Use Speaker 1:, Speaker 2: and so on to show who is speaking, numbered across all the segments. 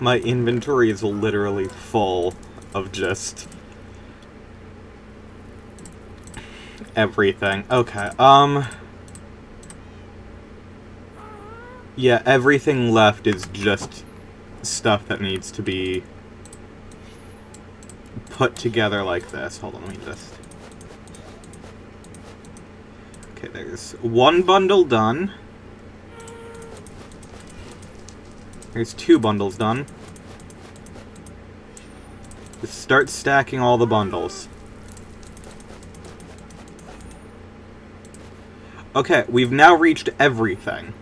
Speaker 1: My inventory is literally full of just everything. Okay, yeah, everything left is just stuff that needs to be put together like this. Hold on, let me just... Okay, there's one bundle done. There's 2 bundles done. Just start stacking all the bundles. Okay, we've now reached everything.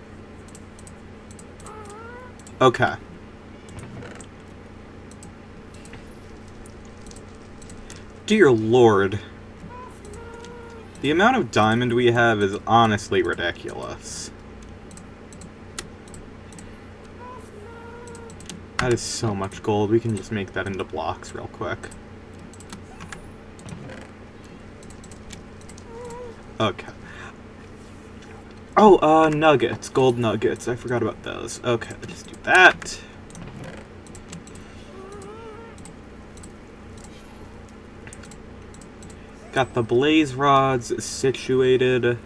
Speaker 1: Okay. Dear Lord. The amount of diamond we have is honestly ridiculous. That is so much gold. We can just make that into blocks real quick. Okay. Oh, nuggets. Gold nuggets. I forgot about those. Okay, let's do that. Got the blaze rods situated.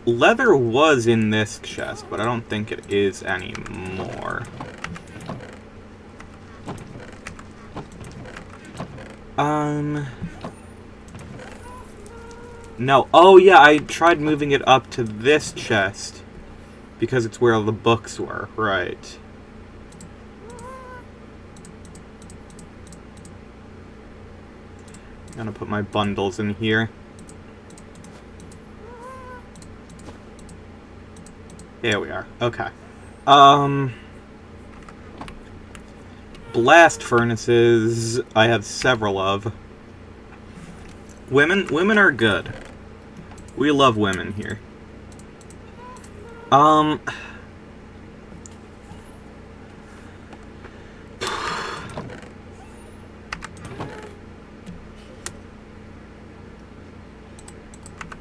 Speaker 1: Leather was in this chest, but I don't think it is anymore. No. Oh, yeah, I tried moving it up to this chest because it's where the books were. Right. I'm gonna put my bundles in here. Here we are. Okay. Blast furnaces, I have several of. Women are good. We love women here.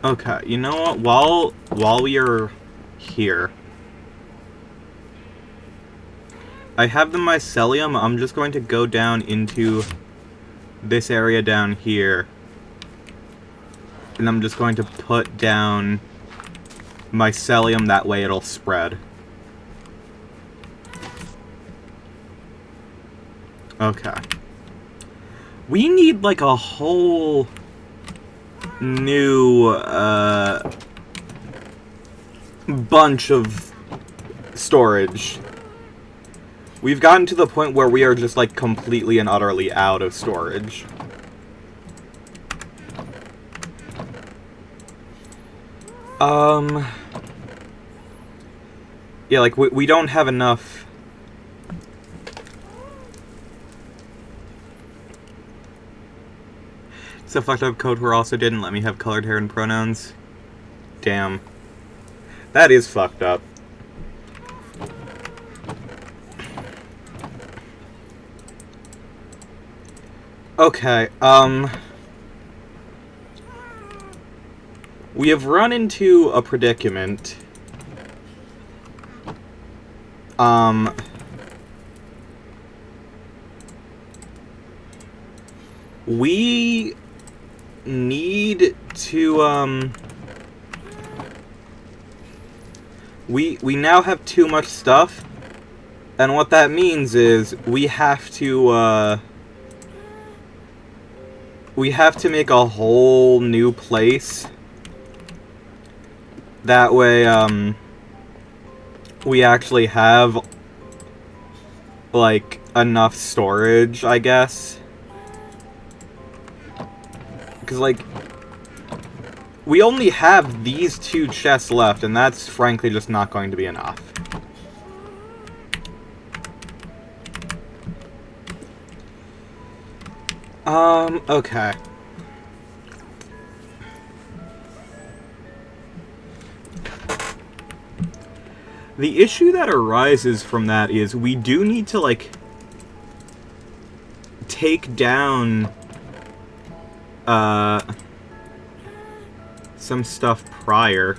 Speaker 1: Okay, you know what? While we are here, I have the mycelium. I'm just going to go down into this area down here, and I'm just going to put down mycelium, that way it'll spread. Okay. We need like a whole new bunch of storage. We've gotten to the point where we are just like completely and utterly out of storage. Yeah, like we don't have enough. So fucked up Code also didn't let me have colored hair and pronouns. Damn. That is fucked up. Okay, we have run into a predicament. We need to, we now have too much stuff, and what that means is we have to make a whole new place. That way, we actually have, like, enough storage, I guess. Because, like, we only have these 2 chests left, and that's frankly just not going to be enough. Okay. The issue that arises from that is we do need to, like, take down some stuff prior.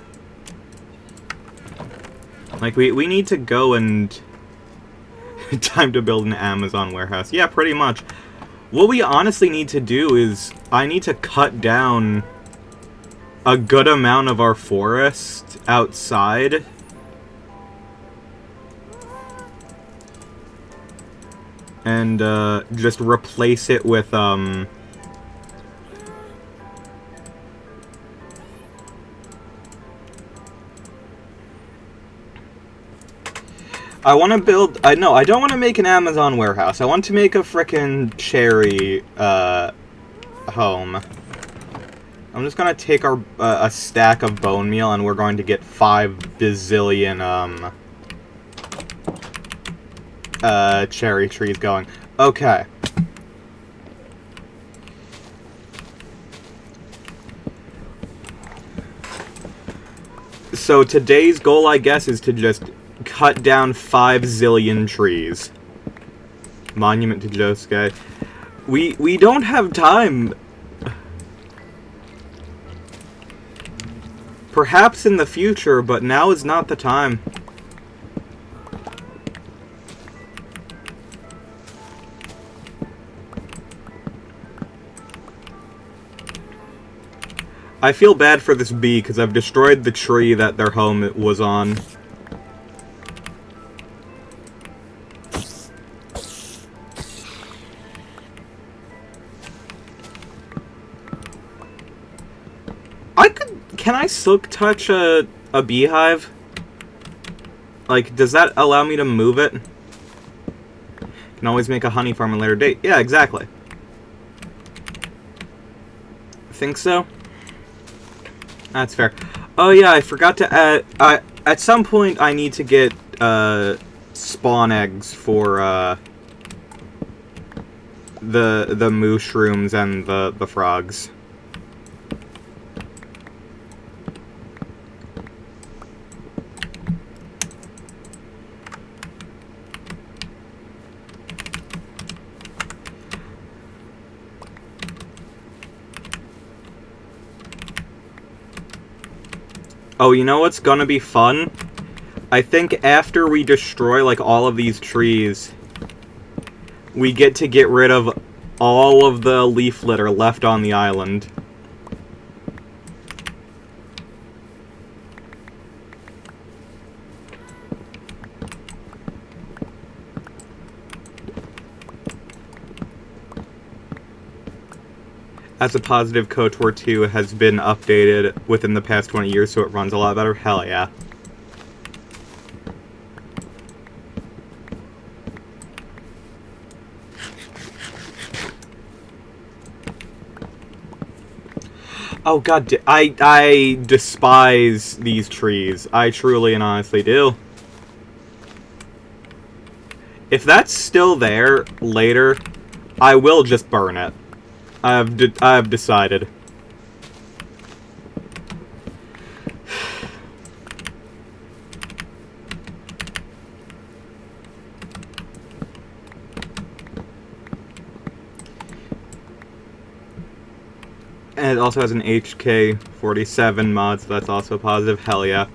Speaker 1: Like, we need to go and... Time to build an Amazon warehouse. Yeah, pretty much. What we honestly need to do is... I need to cut down a good amount of our forest outside. And, just replace it with, I want to build... I don't want to make an Amazon warehouse. I want to make a frickin' cherry, home. I'm just gonna take our, a stack of bone meal, and we're going to get 5 bazillion, cherry trees going. Okay. So today's goal, I guess, is to just cut down 5 zillion trees. Monument to Josuke. We don't have time. Perhaps in the future, but now is not the time. I feel bad for this bee, because I've destroyed the tree that their home was on. Can I silk touch a beehive? Like, does that allow me to move it? Can always make a honey farm at a later date. Yeah, exactly. Think so? That's fair. Oh yeah, I forgot to add... at some point, I need to get, spawn eggs for, the mushrooms and the frogs. Oh, you know what's gonna be fun? I think after we destroy, like, all of these trees, we get to get rid of all of the leaf litter left on the island. As a positive, KOTOR 2 has been updated within the past 20 years, so it runs a lot better. Hell yeah. Oh god, I despise these trees. I truly and honestly do. If that's still there later, I will just burn it. I have decided. And it also has an HK47 mod, so that's also positive. Hell yeah.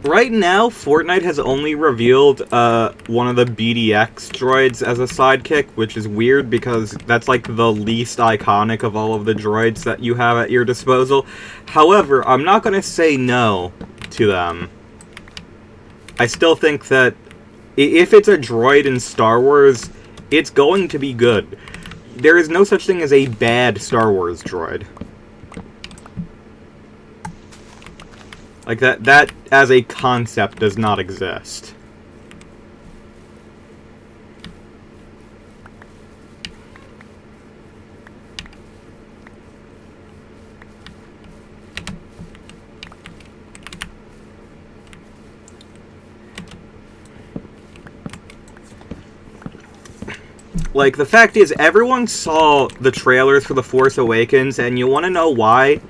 Speaker 1: Right now, Fortnite has only revealed one of the BDX droids as a sidekick, which is weird because that's like the least iconic of all of the droids that you have at your disposal. However, I'm not going to say no to them. I still think that if it's a droid in Star Wars, it's going to be good. There is no such thing as a bad Star Wars droid. Like, that as a concept does not exist. Like, the fact is, everyone saw the trailers for The Force Awakens, and you want to know why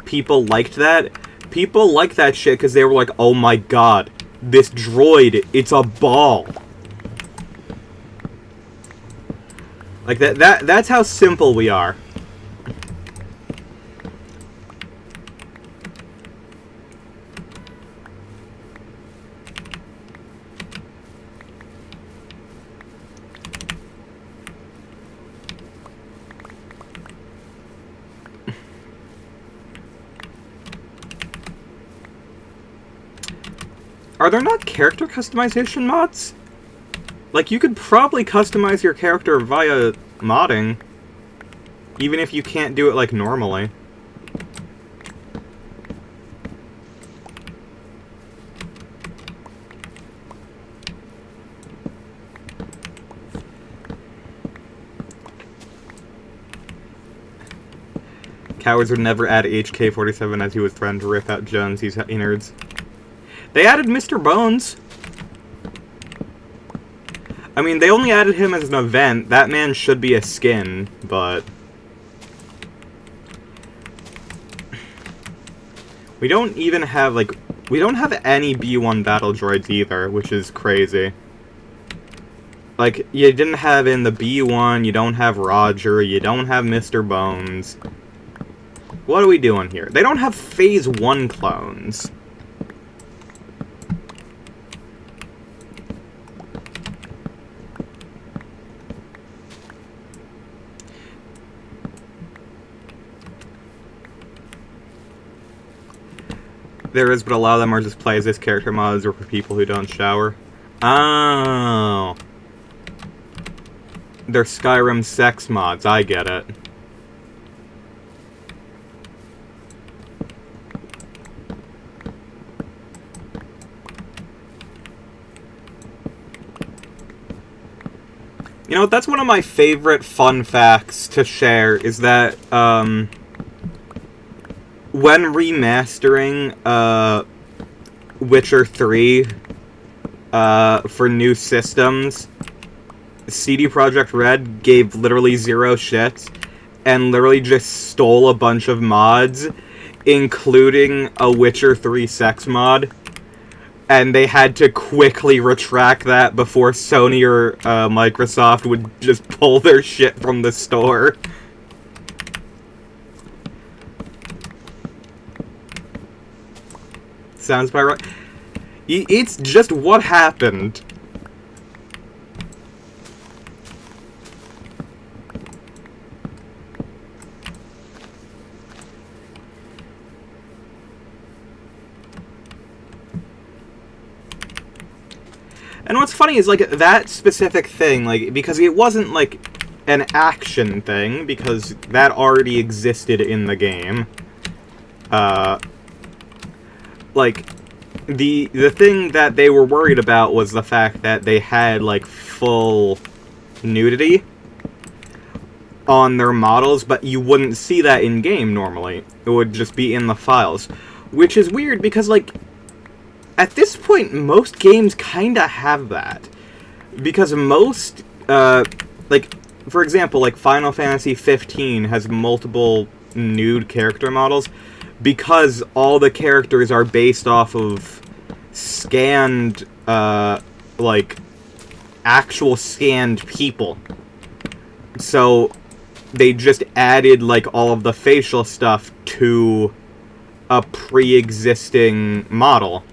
Speaker 1: people liked that? People liked that shit because they were like, oh my god, this droid, it's a ball. Like, that's how simple we are. Are there not character customization mods? Like, you could probably customize your character via modding, even if you can't do it, like, normally. Cowards would never add HK-47 as he was threatened to rip out Jonesy's innards. They added Mr. Bones. I mean, they only added him as an event. That man should be a skin, but... We don't even have, like... We don't have any B1 battle droids either, which is crazy. Like, you didn't have in the B1, you don't have Roger, you don't have Mr. Bones. What are we doing here? They don't have Phase 1 clones. There is, but a lot of them are just play as this character mods or for people who don't shower. Oh. They're Skyrim sex mods, I get it. You know, that's one of my favorite fun facts to share, is that, when remastering, Witcher 3, for new systems, CD Projekt Red gave literally zero shits, and literally just stole a bunch of mods, including a Witcher 3 sex mod. And they had to quickly retract that before Sony or Microsoft would just pull their shit from the store. Sounds about right. It's just what happened. And what's funny is, like, that specific thing, like, because it wasn't, like, an action thing, because that already existed in the game. Like, the thing that they were worried about was the fact that they had, like, full nudity on their models, but you wouldn't see that in-game normally. It would just be in the files. Which is weird, because, like, at this point, most games kinda have that. Because most, like, for example, like, Final Fantasy 15 has multiple nude character models, because all the characters are based off of scanned, like, actual scanned people. So, they just added, like, all of the facial stuff to a pre-existing model.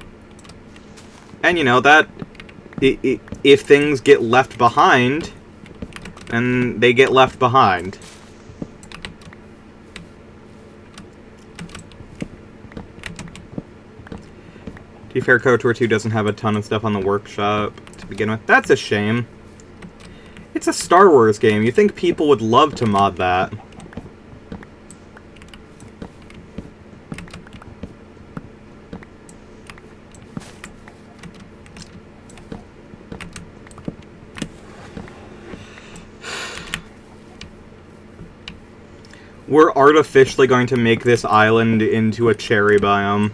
Speaker 1: And, you know, that, if things get left behind, then they get left behind. To be fair, KOTOR 2 doesn't have a ton of stuff on the workshop to begin with. That's a shame. It's a Star Wars game. You think people would love to mod that. We're artificially going to make this island into a cherry biome.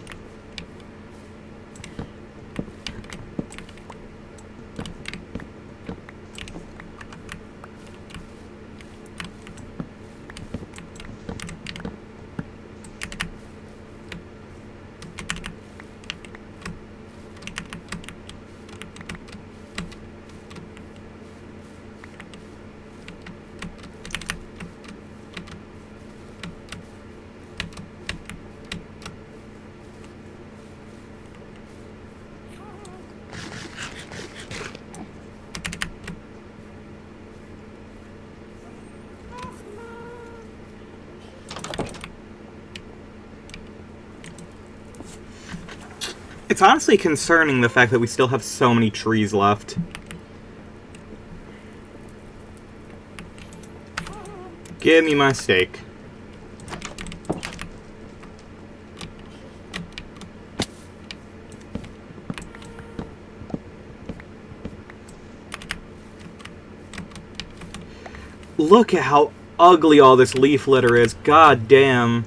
Speaker 1: It's honestly concerning the fact that we still have so many trees left. Give me my steak. Look at how ugly all this leaf litter is. God damn.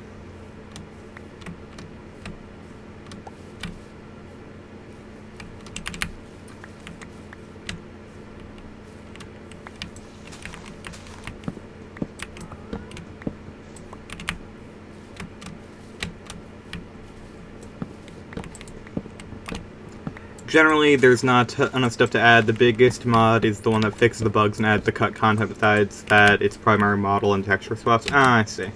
Speaker 1: Generally, there's not enough stuff to add. The biggest mod is the one that fixes the bugs and adds the cut content besides that, its primary model and texture swaps. Ah, I see.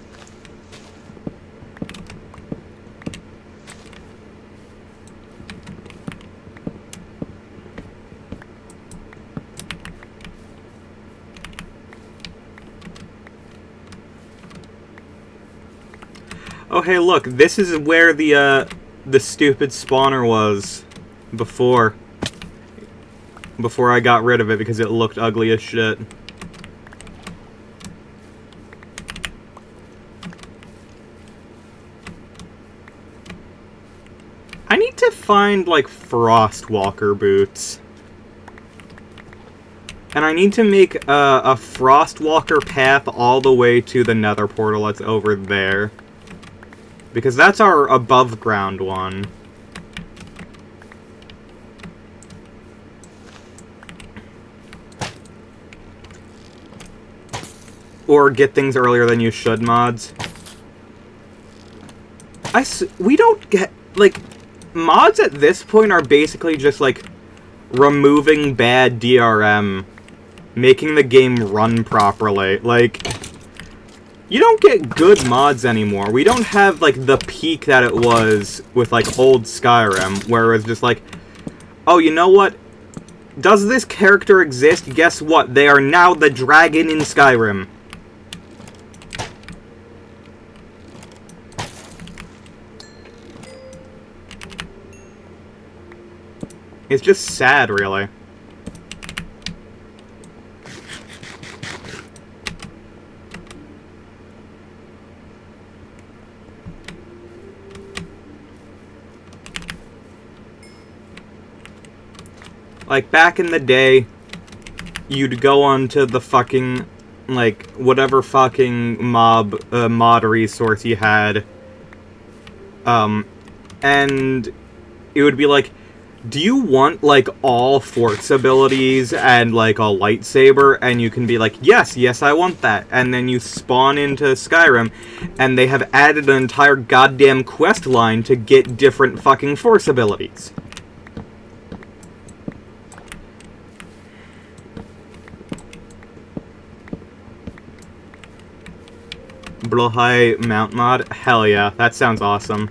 Speaker 1: Oh, hey, look, this is where the stupid spawner was. Before I got rid of it because it looked ugly as shit. I need to find, like, Frostwalker boots. And I need to make a Frostwalker path all the way to the nether portal that's over there. Because that's our above ground one. Or get things earlier than you should mods. We don't get, like, mods at this point are basically just, like, removing bad DRM, making the game run properly. Like, you don't get good mods anymore. We don't have, like, the peak that it was with, like, old Skyrim, where it's just like, oh, you know what? Does this character exist? Guess what? They are now the dragon in Skyrim. It's just sad, really. Like, back in the day, you'd go onto the fucking, like, whatever fucking mod resource you had, and it would be like, do you want, like, all force abilities and, like, a lightsaber? And you can be like, yes, I want that. And then you spawn into Skyrim, and they have added an entire goddamn quest line to get different fucking force abilities. Blohai Mount mod? Hell yeah, that sounds awesome.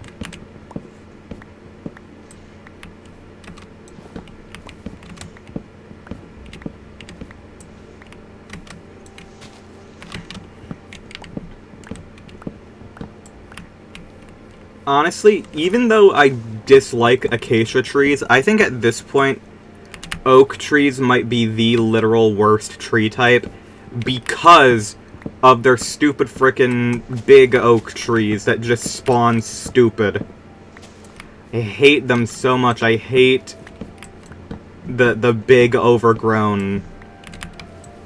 Speaker 1: Honestly, even though I dislike acacia trees, I think at this point, oak trees might be the literal worst tree type because of their stupid frickin' big oak trees that just spawn stupid. I hate them so much. I hate the big overgrown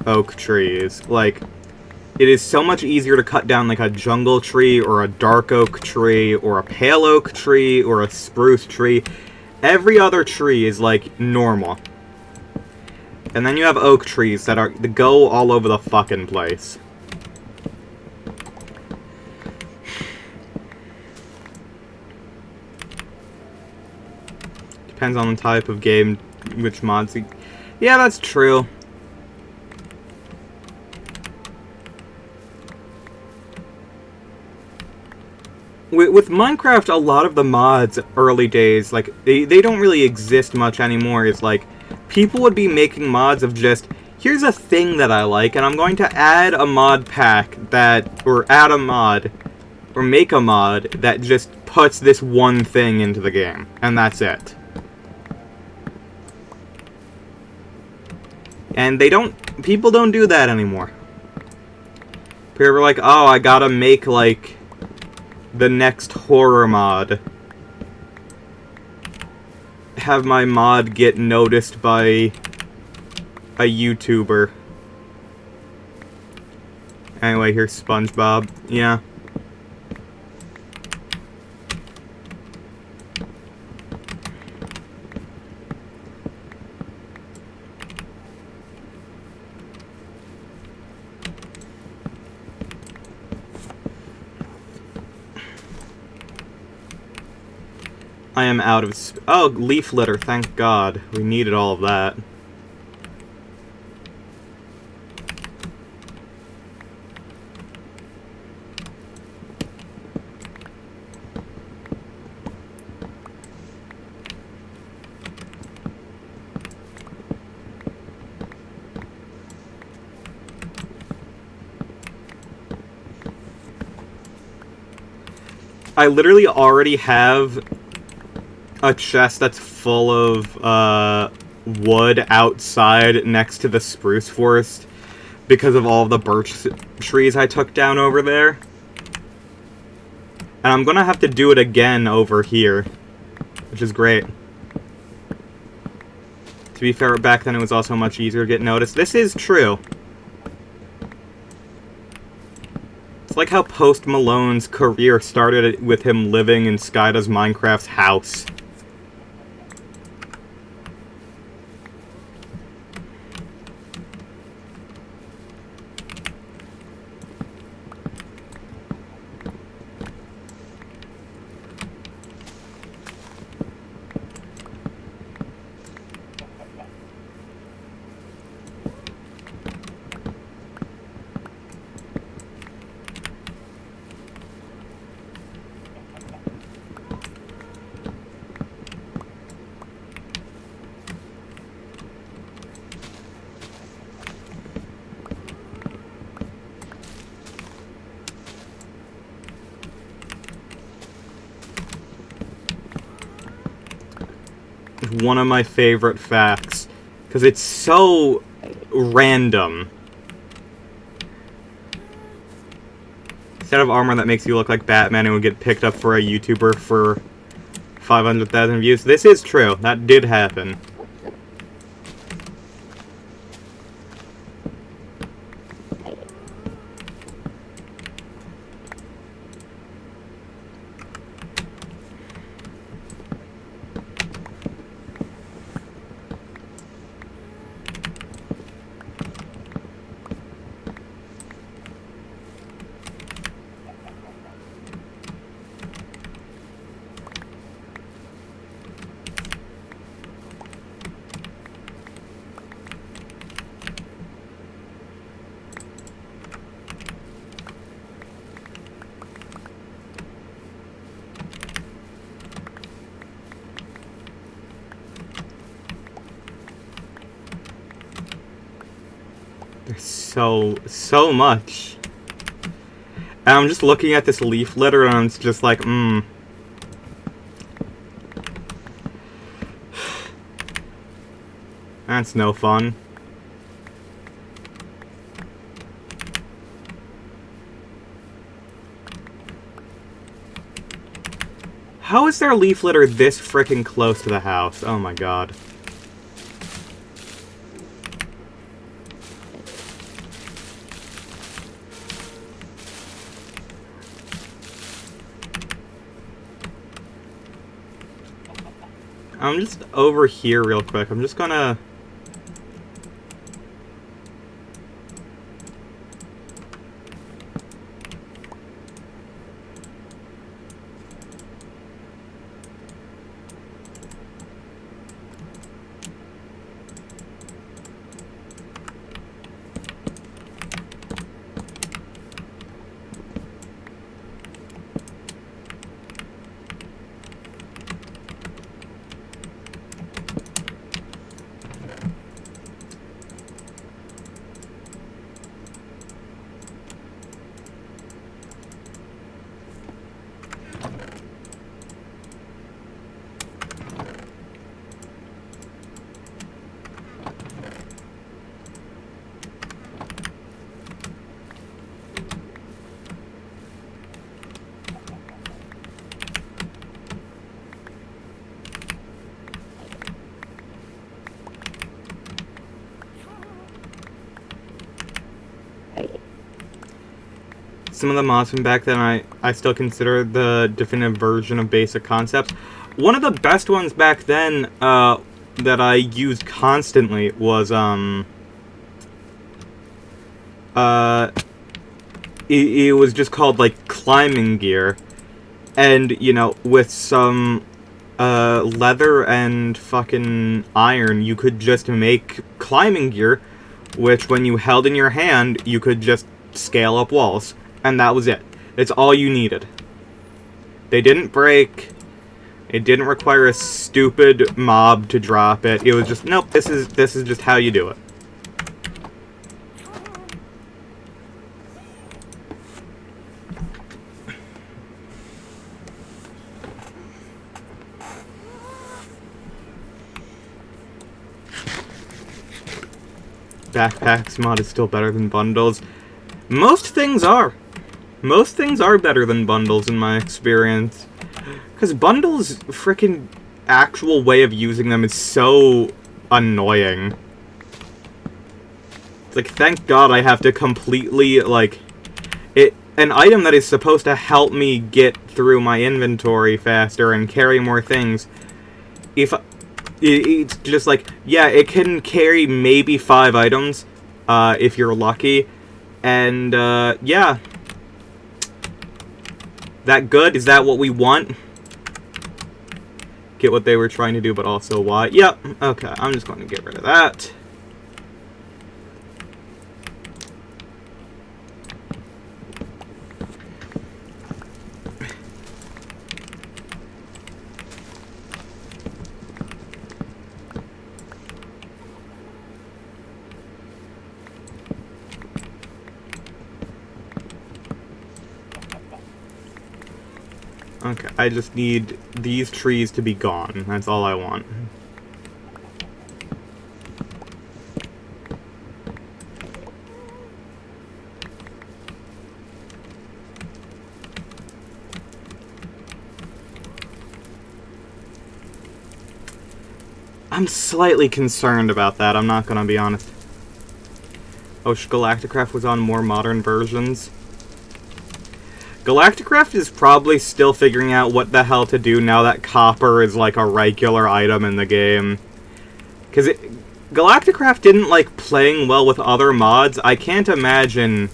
Speaker 1: oak trees. Like, it is so much easier to cut down, like, a jungle tree, or a dark oak tree, or a pale oak tree, or a spruce tree. Every other tree is, like, normal. And then you have oak trees that go all over the fucking place. Depends on the type of game, which mods... Yeah, that's true. With Minecraft, a lot of the mods, early days, like, they don't really exist much anymore. It's like, people would be making mods of just, here's a thing that I like, and I'm going to add a mod pack that, or add a mod, or make a mod that just puts this one thing into the game, and that's it. And people don't do that anymore. People are like, oh, I gotta make, like, the next horror mod. Have my mod get noticed by a YouTuber. Anyway, here's SpongeBob. Yeah. I am out of oh, leaf litter, thank God. We needed all of that. I literally already have a chest that's full of wood outside next to the spruce forest because of all of the birch trees I took down over there. And I'm gonna have to do it again over here, which is great. To be fair, back then it was also much easier to get noticed. This is true. It's like how Post Malone's career started with him living in Skyda's Minecraft's house. One of my favorite facts, because it's so random. Set of armor that makes you look like Batman and would get picked up for a YouTuber for 500,000 views. This is true. That did happen. There's so much. And I'm just looking at this leaf litter and I'm just like, That's no fun. How is there leaf litter this frickin' close to the house? Oh my god. I'm just over here real quick. I'm just gonna... some of the mods from back then I still consider the definitive version of basic concepts. One of the best ones back then that I used constantly was it was just called like climbing gear, and you know, with some leather and fucking iron, you could just make climbing gear, which when you held in your hand, you could just scale up walls, and that was it. It's all you needed. They didn't break. It didn't require a stupid mob to drop it. It was just, nope, this is just how you do it. Backpacks mod is still better than bundles. Most things are. Most things are better than bundles in my experience. Because bundles, freaking actual way of using them is so annoying. It's like, thank God I have to completely, like, an item that is supposed to help me get through my inventory faster and carry more things. It's just like, yeah, it can carry maybe 5 items, if you're lucky. And, yeah. That good? Is that what we want? Get what they were trying to do, but also why? Yep. Okay, I'm just going to get rid of that. Okay, I just need these trees to be gone. That's all I want. I'm slightly concerned about that, I'm not gonna be honest. Oh, Galacticraft was on more modern versions. Galacticraft is probably still figuring out what the hell to do now that copper is like a regular item in the game. Because Galacticraft didn't like playing well with other mods. I can't imagine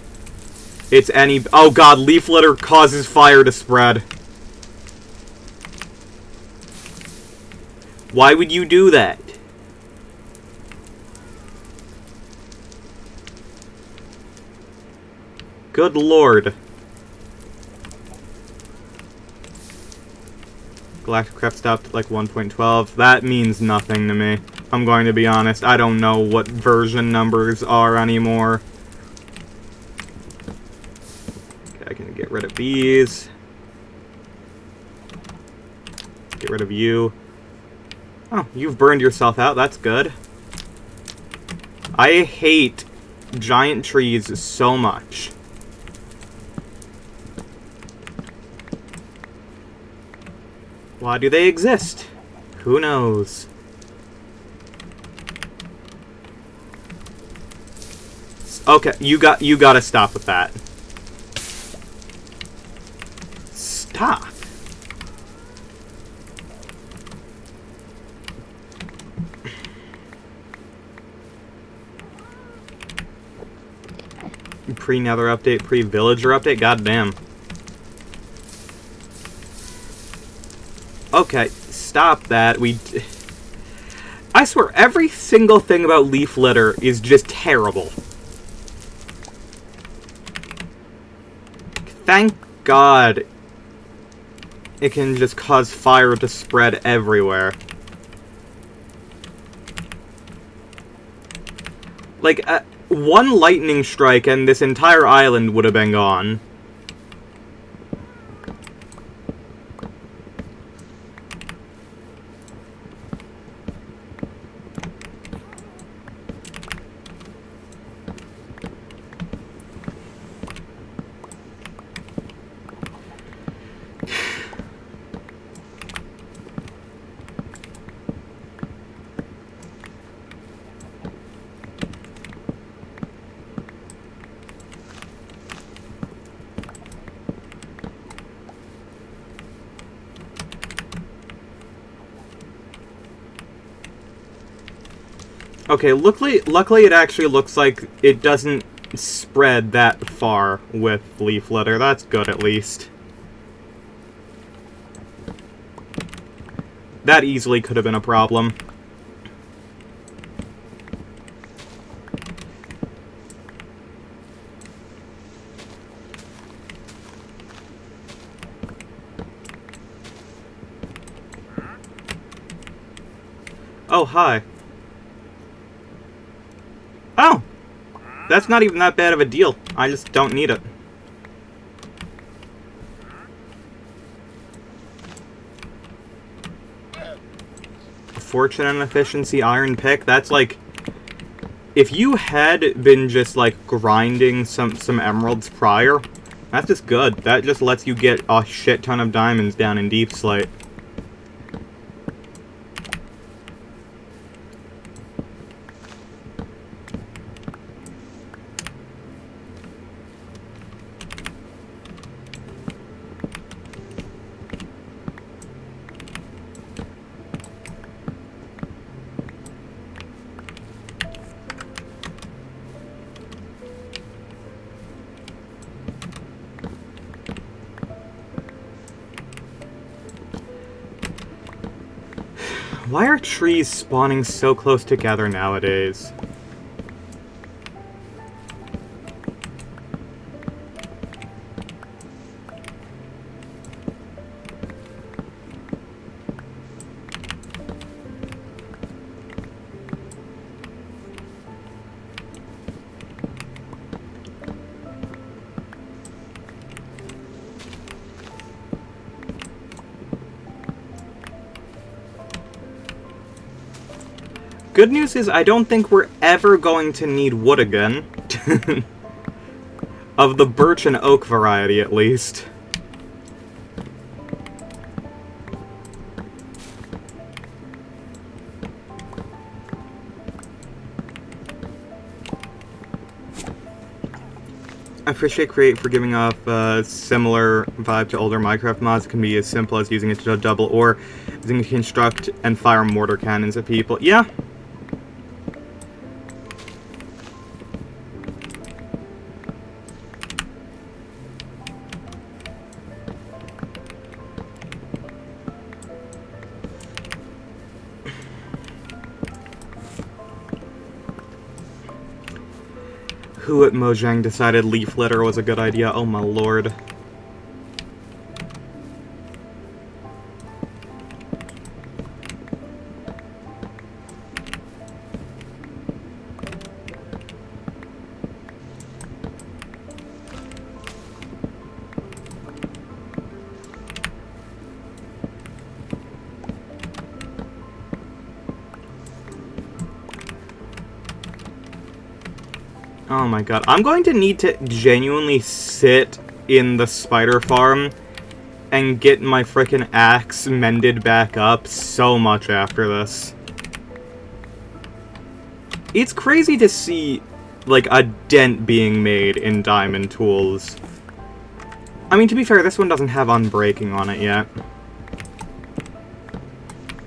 Speaker 1: it's any... Oh god, leaf litter causes fire to spread. Why would you do that? Good lord. Galacticraft stopped at like 1.12. That means nothing to me. I'm going to be honest. I don't know what version numbers are anymore. Okay, I can get rid of these. Get rid of you. Oh, you've burned yourself out. That's good. I hate giant trees so much. Why do they exist? Who knows? Okay, you gotta stop with that. Stop. Pre-nether update, pre-villager update? Goddamn. Okay, stop that. I swear, every single thing about leaf litter is just terrible. Thank God it can just cause fire to spread everywhere. Like, one lightning strike and this entire island would have been gone. Okay, luckily it actually looks like it doesn't spread that far with leaf litter. That's good, at least. That easily could have been a problem. Oh, hi. Oh! That's not even that bad of a deal. I just don't need it. Fortune and efficiency iron pick, that's like... If you had been just, like, grinding some emeralds prior, that's just good. That just lets you get a shit ton of diamonds down in Deep Slate. Why are trees spawning so close together nowadays? Good news is I don't think we're ever going to need wood again. Of the birch and oak variety, at least. I appreciate Create for giving off a similar vibe to older Minecraft mods. It can be as simple as using it to double or using it to construct and fire mortar cannons at people. Yeah. Who at Mojang decided leaf litter was a good idea? Oh my lord. Oh my god. I'm going to need to genuinely sit in the spider farm and get my frickin' axe mended back up so much after this. It's crazy to see, like, a dent being made in diamond tools. I mean, to be fair, this one doesn't have unbreaking on it yet.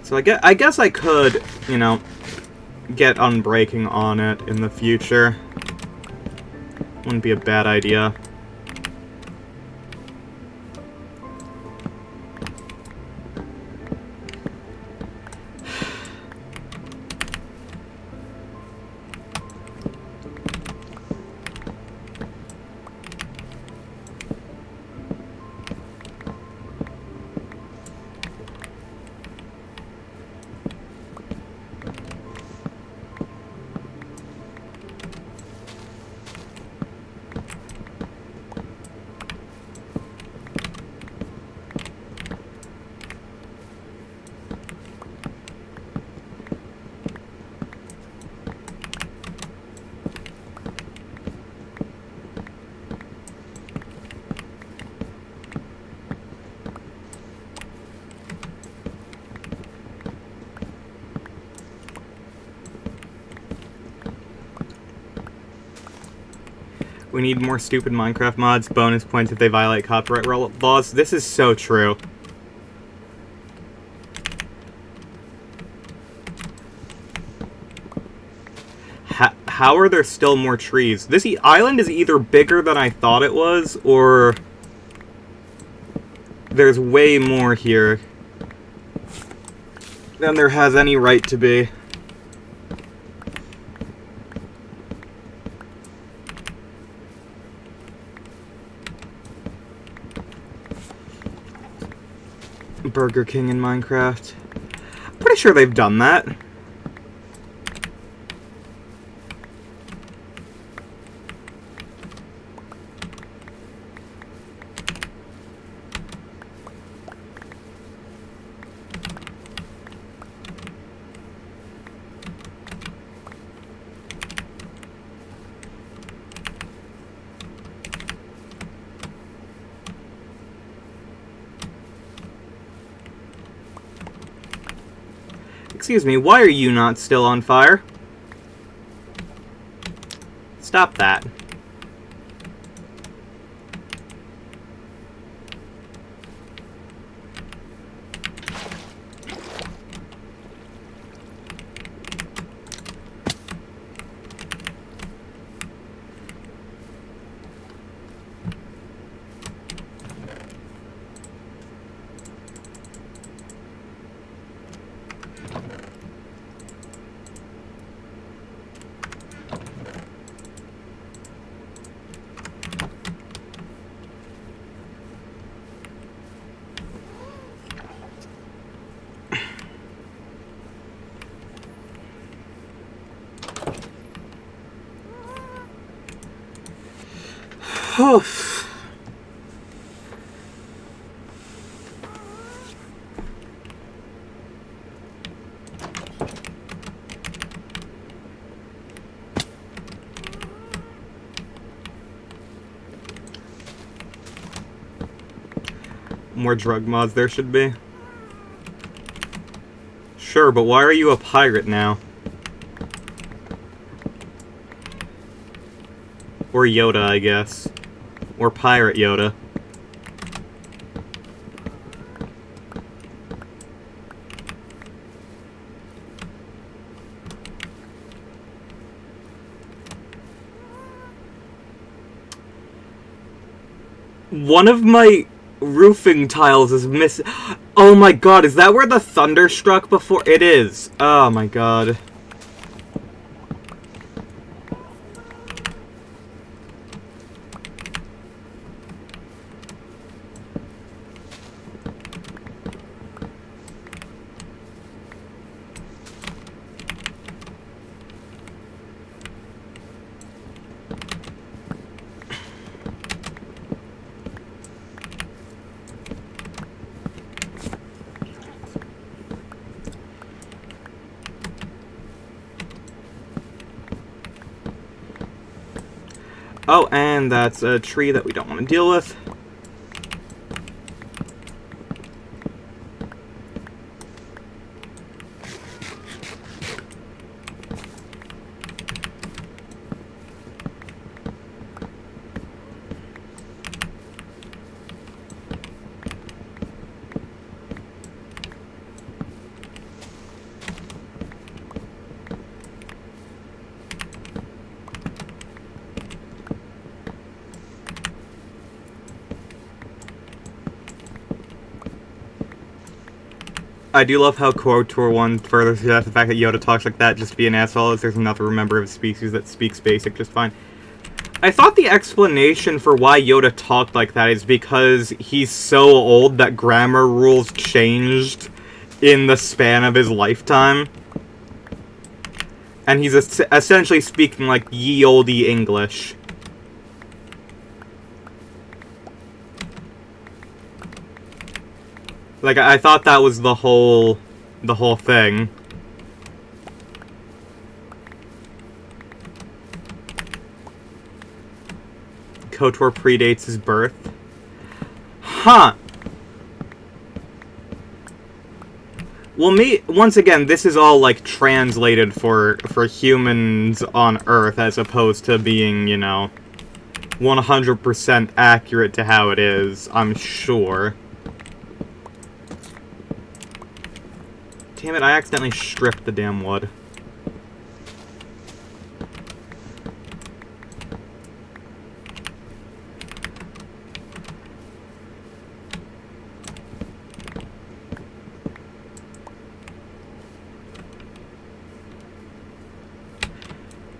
Speaker 1: So I guess I could, you know, get unbreaking on it in the future. Wouldn't be a bad idea. We need more stupid Minecraft mods. Bonus points if they violate copyright laws. This is so true. how are there still more trees? This island is either bigger than I thought it was, or there's way more here than there has any right to be. Burger King in Minecraft. I'm pretty sure they've done that. Excuse me, why are you not still on fire? Stop that. More drug mods there should be. Sure, but why are you a pirate now? Or Yoda, I guess. Or Pirate Yoda. One of my roofing tiles is missing. Oh my god, is that where the thunder struck before? It is. Oh my god. Oh, and that's a tree that we don't want to deal with. I do love how KOTOR 1 further suggests the fact that Yoda talks like that just to be an asshole, as there's another member of his species that speaks basic just fine. I thought the explanation for why Yoda talked like that is because he's so old that grammar rules changed in the span of his lifetime. And he's essentially speaking like ye olde English. Like, I thought that was the whole thing. KOTOR predates his birth. Huh. Well, once again, this is all, like, translated for humans on Earth, as opposed to being, you know, 100% accurate to how it is, I'm sure. Damn it, I accidentally stripped the damn wood.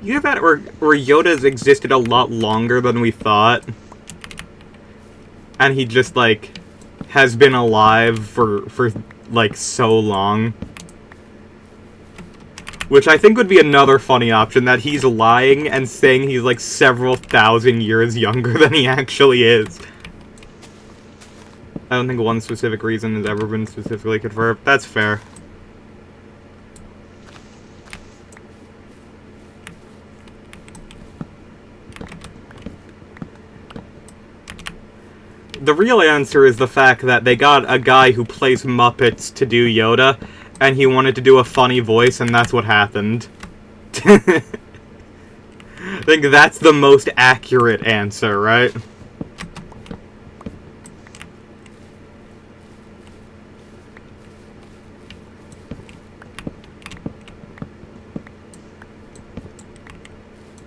Speaker 1: You know that or Yoda's existed a lot longer than we thought? And he just, like, has been alive for like, so long. Which I think would be another funny option, that he's lying and saying he's, like, several thousand years younger than he actually is. I don't think one specific reason has ever been specifically confirmed. That's fair. The real answer is the fact that they got a guy who plays Muppets to do Yoda, and he wanted to do a funny voice, and that's what happened. I think that's the most accurate answer, right?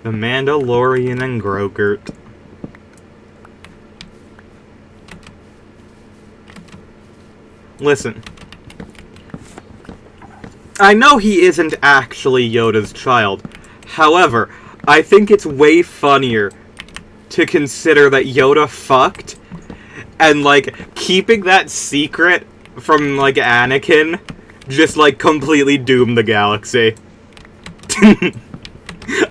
Speaker 1: The Mandalorian and Grogurt. Listen. I know he isn't actually Yoda's child. However, I think it's way funnier to consider that Yoda fucked, and, like, keeping that secret from, like, Anakin just, like, completely doomed the galaxy.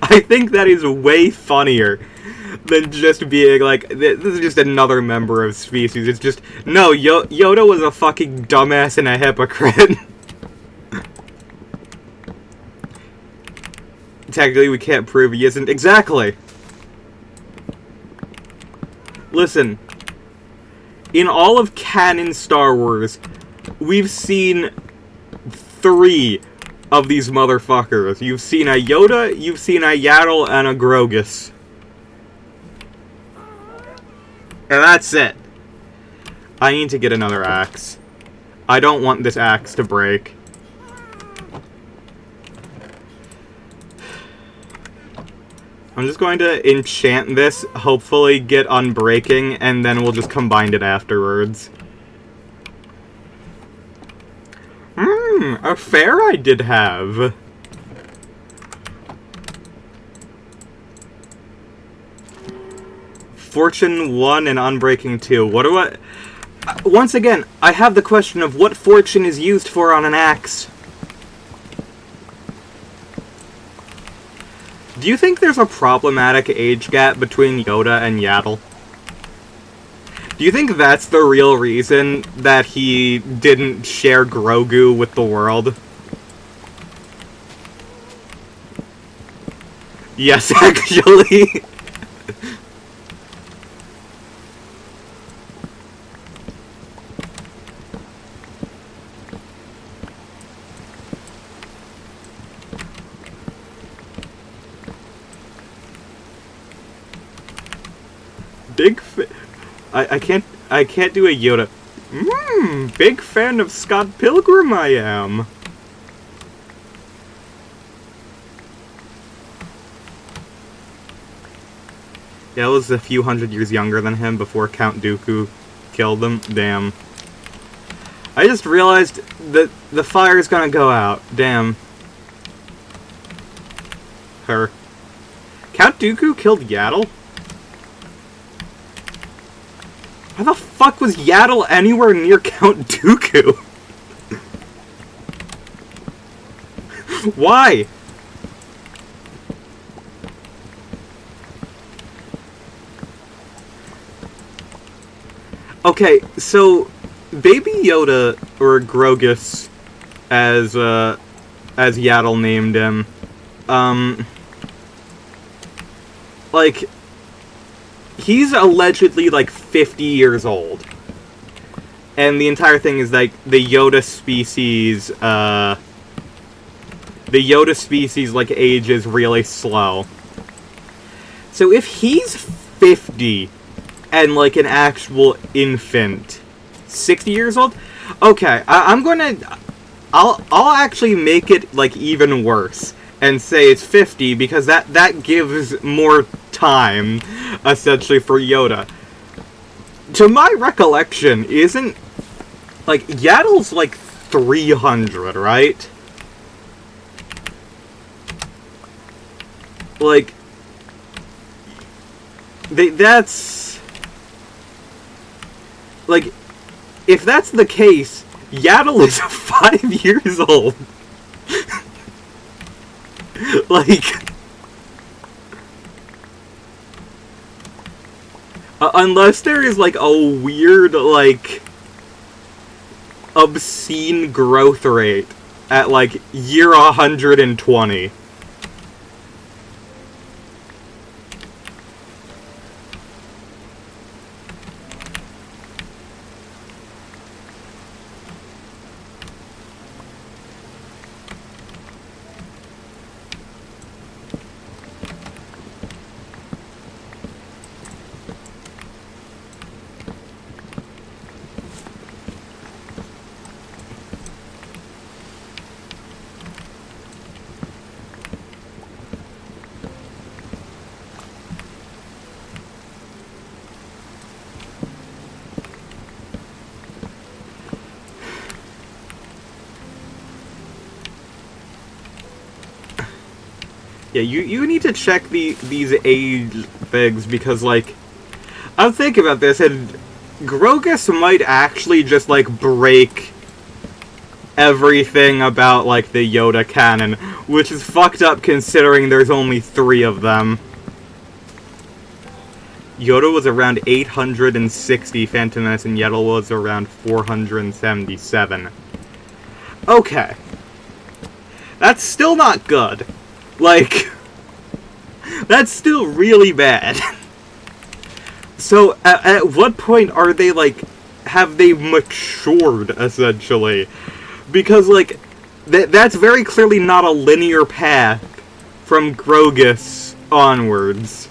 Speaker 1: I think that is way funnier than just being like, this is just another member of species. It's just, no, Yoda was a fucking dumbass and a hypocrite. Technically, we can't prove he isn't. Exactly! Listen, in all of canon Star Wars, we've seen 3 of these motherfuckers. You've seen a Yoda, you've seen a Yaddle, and a Grogus. And that's it. I need to get another axe. I don't want this axe to break. I'm just going to enchant this, hopefully get unbreaking, and then we'll just combine it afterwards. A fair I did have. Fortune 1 and Unbreaking 2. What do I... Once again, I have the question of what fortune is used for on an axe. Do you think there's a problematic age gap between Yoda and Yaddle? Do you think that's the real reason that he didn't share Grogu with the world? Yes, actually. I can't do a Yoda. Big fan of Scott Pilgrim I am. Yeah, I was a few hundred years younger than him before Count Dooku killed him. Damn. I just realized that the fire's gonna go out. Damn. Her. Count Dooku killed Yaddle? How the fuck was Yaddle anywhere near Count Dooku? Why? Okay, so Baby Yoda, or Grogus, as Yaddle named him, like, he's allegedly, like, 50 years old. And the entire thing is, like, the Yoda species, like, age is really slow. So if he's 50 and, like, an actual infant, 60 years old? Okay, I'll actually make it, like, even worse and say it's 50, because that gives more time, essentially, for Yoda. To my recollection, isn't, like, Yaddle's, like, 300, right? Like, that's... Like, if that's the case, Yaddle is 5 years old. Like... unless there is, like, a weird, like... obscene growth rate at, like, year 120. Yeah, you need to check these age things, because, like, I'm thinking about this, and Grogus might actually just, like, break everything about, like, the Yoda canon, which is fucked up considering there's only 3 of them. Yoda was around 860, Phantom Menace and Yaddle was around 477. Okay. That's still not good. Like, that's still really bad. So, at what point are they, like, have they matured, essentially? Because, like, that's very clearly not a linear path from Grogus onwards.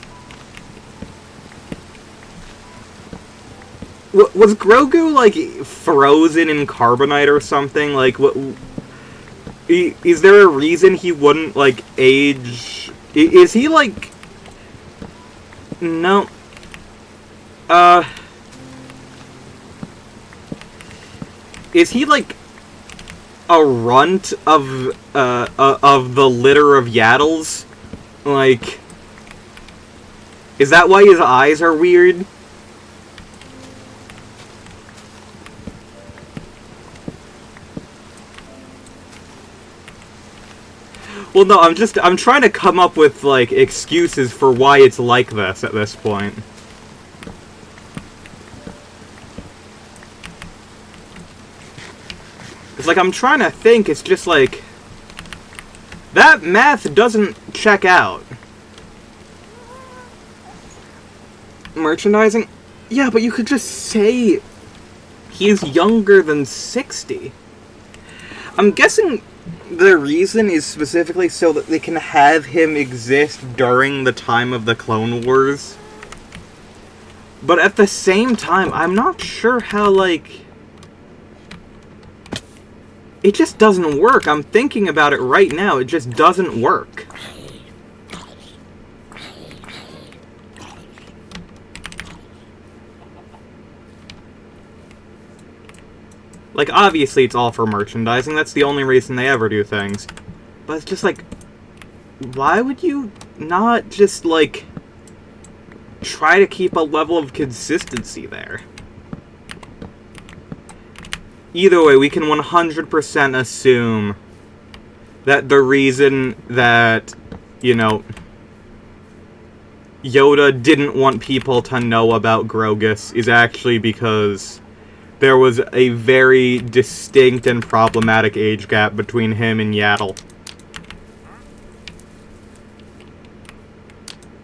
Speaker 1: Was Grogu, like, frozen in carbonite or something? Like, what... Is there a reason he wouldn't, like, age... Is he, like... No. Is he, like, a runt of the litter of Yaddles? Like... Is that why his eyes are weird? Well, no, I'm trying to come up with, like, excuses for why it's like this at this point. It's like, I'm trying to think, it's just like... That math doesn't check out. Merchandising? Yeah, but you could just say he's younger than 60. I'm guessing the reason is specifically so that they can have him exist during the time of the Clone Wars. But at the same time, I'm not sure how, like... It just doesn't work. I'm thinking about it right now. It just doesn't work. Like, obviously it's all for merchandising. That's the only reason they ever do things. But it's just like... Why would you not just, like... try to keep a level of consistency there? Either way, we can 100% assume that the reason that, you know, Yoda didn't want people to know about Grogus is actually because there was a very distinct and problematic age gap between him and Yaddle.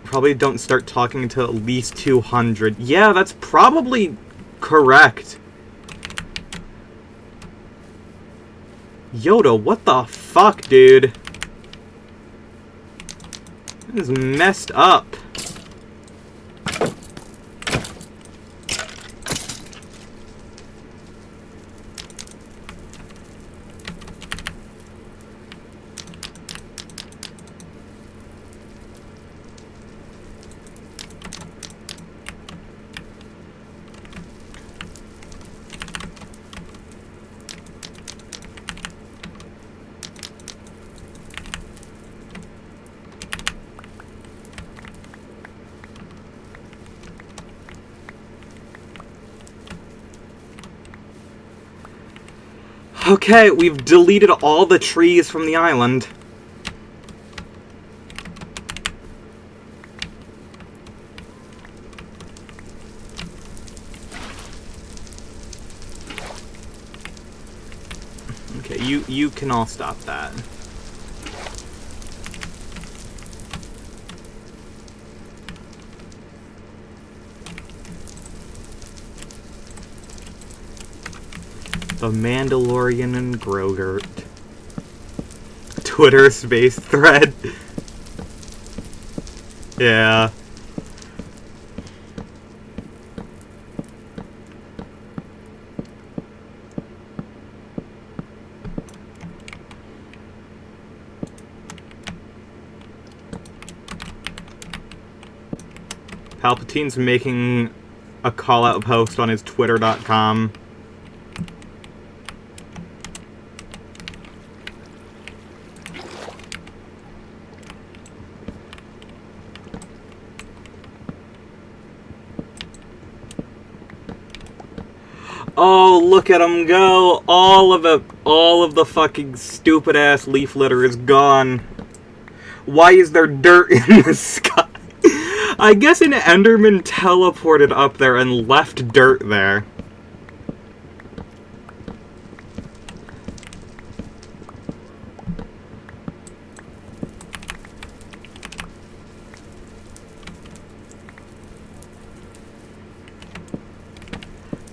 Speaker 1: Probably don't start talking until at least 200. Yeah, that's probably correct. Yoda, what the fuck, dude? This is messed up. Okay, we've deleted all the trees from the island. Okay, you can all stop that. The Mandalorian and Grogurt. Twitter space thread. Yeah. Palpatine's making a call-out post on his twitter.com. Oh, look at him go! All of the fucking stupid-ass leaf litter is gone. Why is there dirt in the sky? I guess an Enderman teleported up there and left dirt there.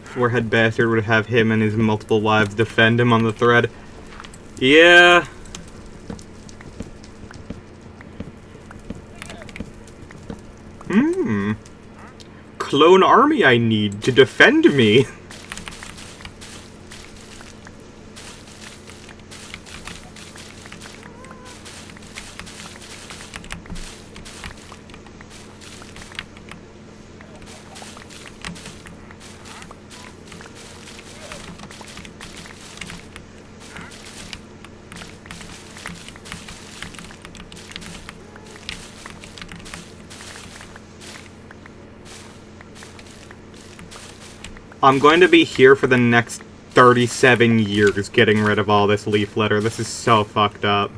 Speaker 1: Forehead bastard would have him and his multiple wives defend him on the thread. Yeah. Clone army I need to defend me. I'm going to be here for the next 37 years getting rid of all this leaf litter. This is so fucked up.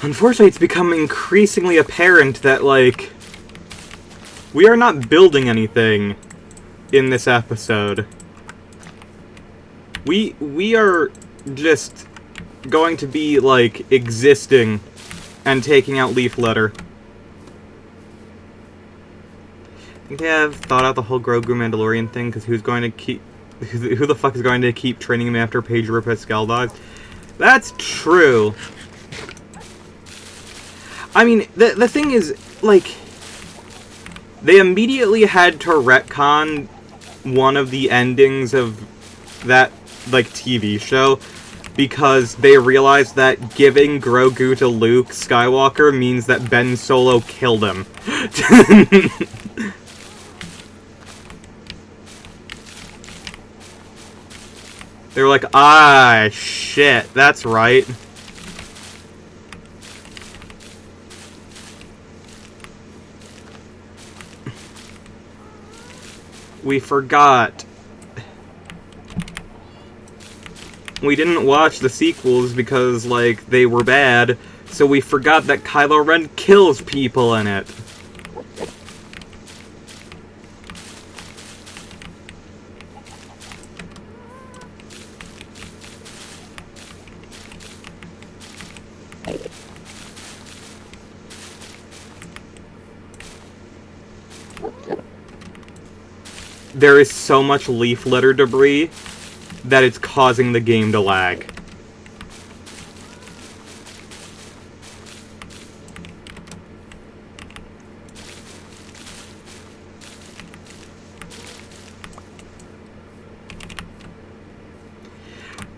Speaker 1: Unfortunately, it's become increasingly apparent that, like, we are not building in this episode. We are just going to be, like, existing and taking out leaf litter. I think they have thought out the whole Grogu Mandalorian thing, because who the fuck is going to keep training him after Pedro Pascal dies? That's true. I mean, the thing is, like, they immediately had to retcon one of the endings of that, like, TV show, because they realized that giving Grogu to Luke Skywalker means that Ben Solo killed him. They were like, ah, shit, that's right. We forgot. We didn't watch the sequels because, like, they were bad, so we forgot that Kylo Ren kills people in it. There is so much leaf litter debris that it's causing the game to lag.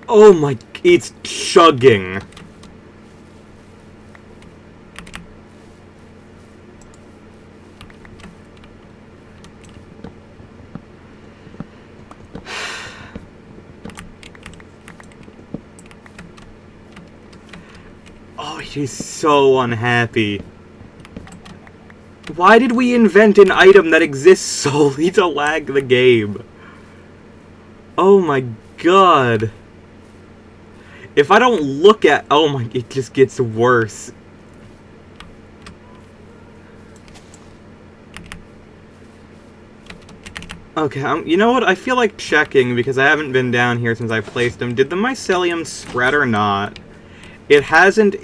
Speaker 1: Oh my... It's chugging. Oh, he's so unhappy. Why did we invent an item that exists solely to lag the game? Oh my god. If I don't look at... Oh my... It just gets worse. Okay, you know what? I feel like checking because I haven't been down here since I placed them. Did the mycelium spread or not? It hasn't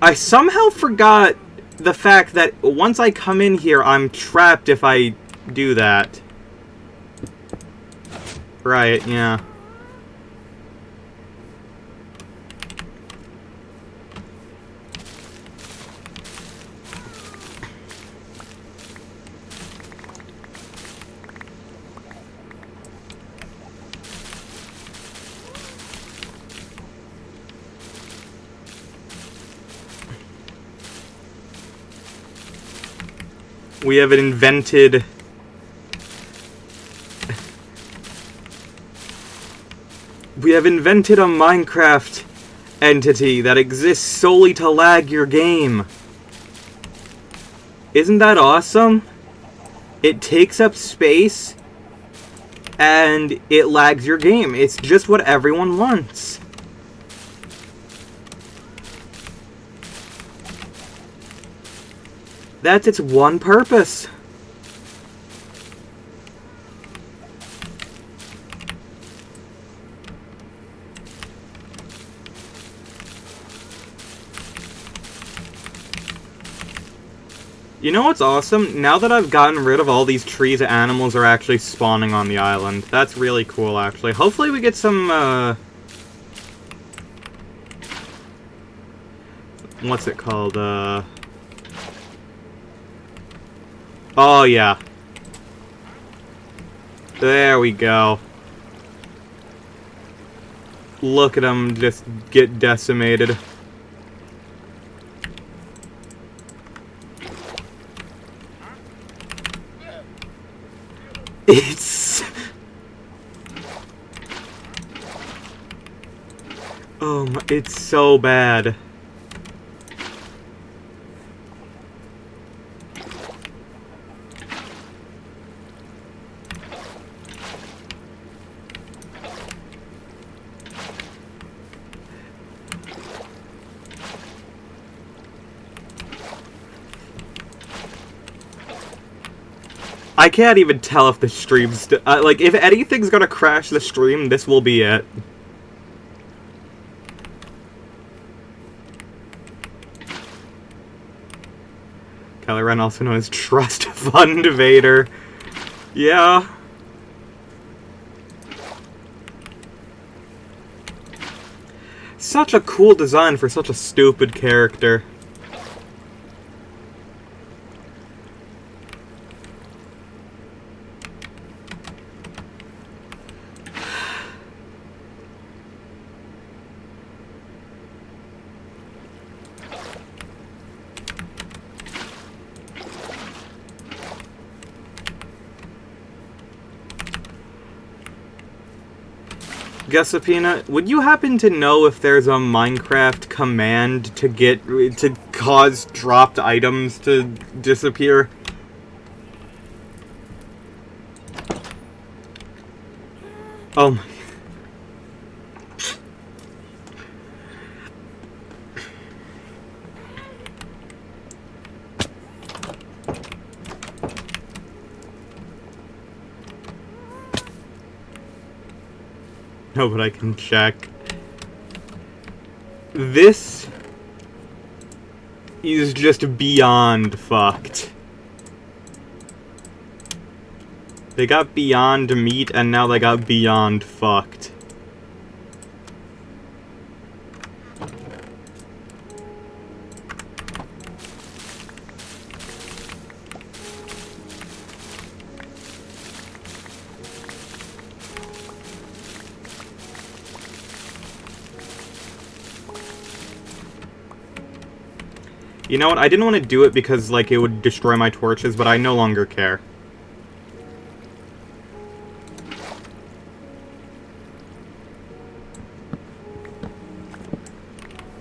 Speaker 1: I somehow forgot the fact that once I come in here, I'm trapped if I do that. Right, yeah. We have invented... We have invented a Minecraft entity that exists solely to lag your game. Isn't that awesome? It takes up space, and it lags your game. It's just what everyone wants. That's its one purpose. You know what's awesome? Now that I've gotten rid of all these trees, animals are actually spawning on the island. That's really cool, actually. Hopefully we get some, what's it called? Oh, yeah. There we go. Look at them just get decimated. It's... Oh my, it's so bad. I can't even tell if the stream's... like, if anything's gonna crash the stream, this will be it. Kylo Ren, also known as Trust Fund Vader. Yeah. Such a cool design for such a stupid character. Guessapina, would you happen to know if there's a Minecraft command to cause dropped items to disappear? Oh my... No, but I can check. This is just beyond fucked. They got beyond meat, and now they got beyond fucked. You know what? I didn't want to do it because, like, it would destroy my torches, but I no longer care.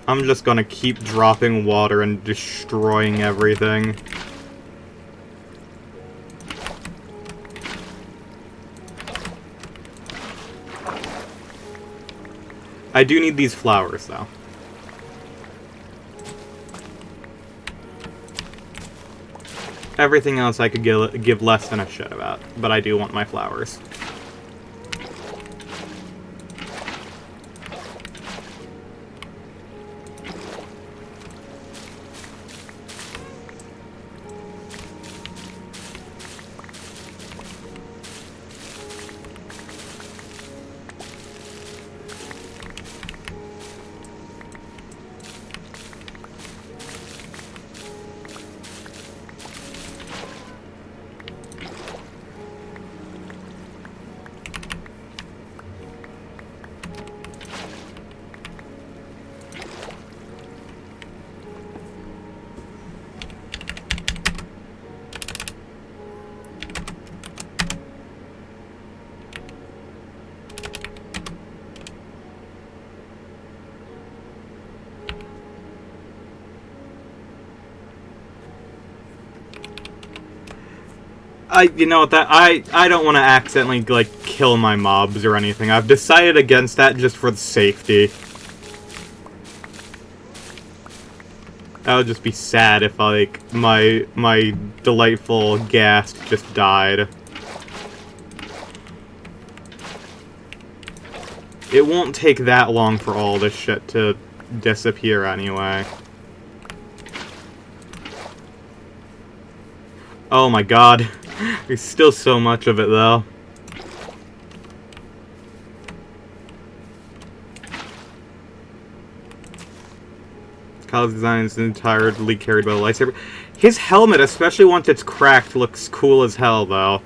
Speaker 1: I'm just gonna keep dropping water and destroying everything. I do need these flowers, though. Everything else I could give less than a shit about, but I do want my flowers. You know what, I don't want to accidentally, like, kill my mobs or anything. I've decided against that just for the safety. That would just be sad if, like, my delightful ghast just died. It won't take that long for all this shit to disappear anyway. Oh my god. There's still so much of it, though. Kyle's design is entirely carried by the lightsaber. His helmet, especially once it's cracked, looks cool as hell, though.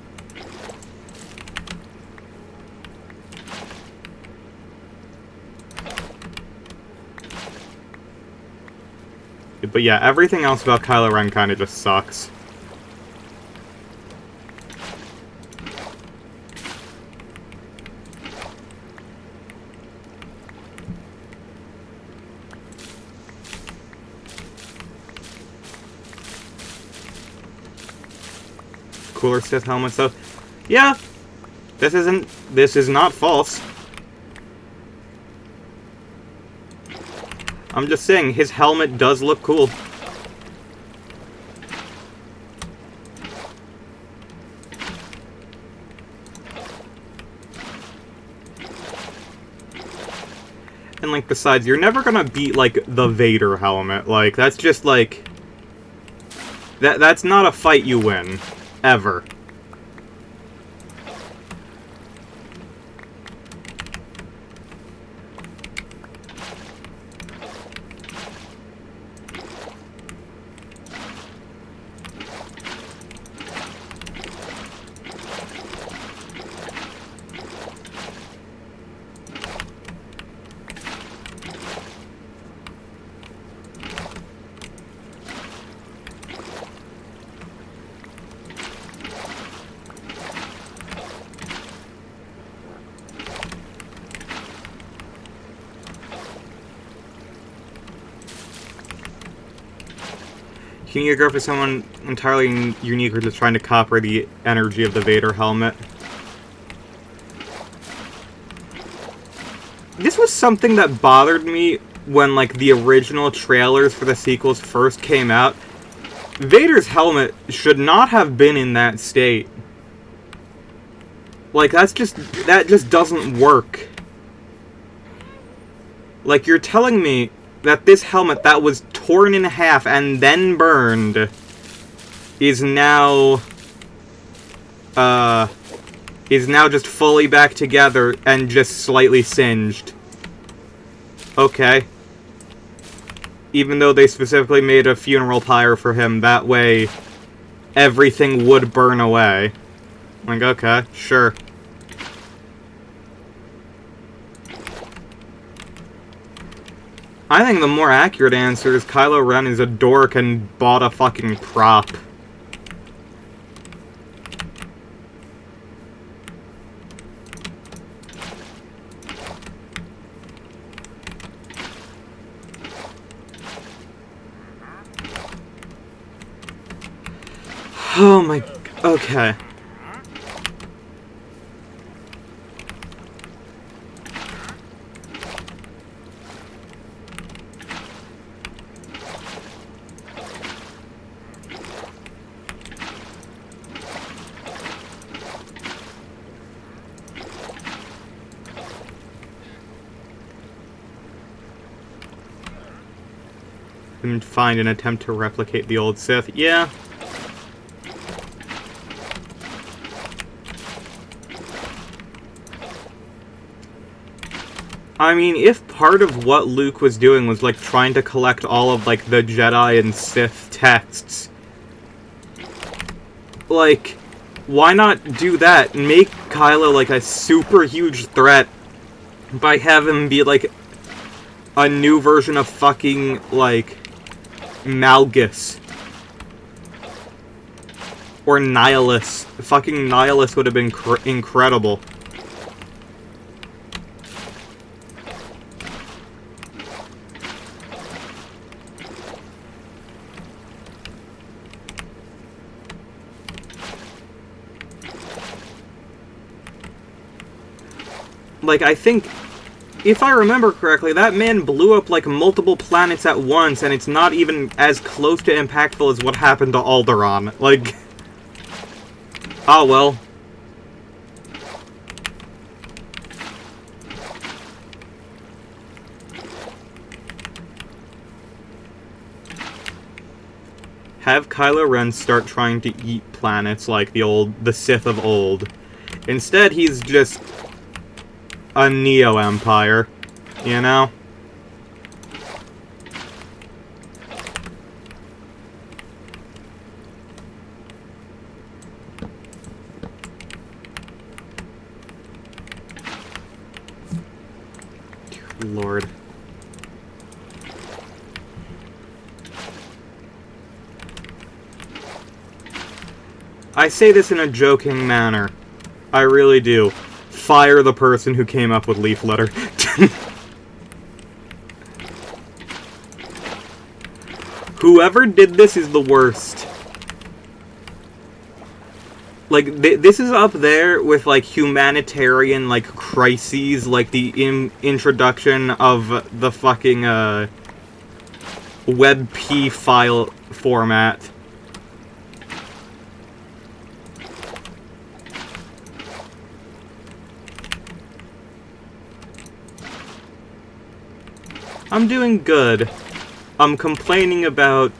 Speaker 1: But yeah, everything else about Kylo Ren kind of just sucks. Cooler Sith helmets, though. Yeah, this is not false. I'm just saying, his helmet does look cool. And, like, besides, you're never gonna beat, like, the Vader helmet. Like, that's just, like... That's not a fight you win. Ever. Can you go for someone entirely unique or just trying to copy the energy of the Vader helmet? This was something that bothered me when, like, the original trailers for the sequels first came out. Vader's helmet should not have been in that state. Like, that just doesn't work. Like, you're telling me that this helmet that was torn in half and then burned is now just fully back together and just slightly singed. Okay. Even though they specifically made a funeral pyre for him, that way everything would burn away. Like, okay, sure. I think the more accurate answer is Kylo Ren is a dork and bought a fucking prop. Oh my... Okay. And find an attempt to replicate the old Sith. Yeah. I mean, if part of what Luke was doing was, like, trying to collect all of, like, the Jedi and Sith texts, like, why not do that? Make Kylo, like, a super huge threat by having him be, like, a new version of fucking, like, Malgus. Or Nihilus. Fucking Nihilus would have been incredible. Like, I think, if I remember correctly, that man blew up, like, multiple planets at once, and it's not even as close to impactful as what happened to Alderaan. Like, oh well. Have Kylo Ren start trying to eat planets like the Sith of old. Instead, he's just a Neo-Empire, you know? Dear Lord. I say this in a joking manner. I really do. Fire the person who came up with Leaf Litter. Whoever did this is the worst. Like, this is up there with, like, humanitarian, like, crises, like the introduction of the fucking, WebP file format. I'm doing good. I'm complaining about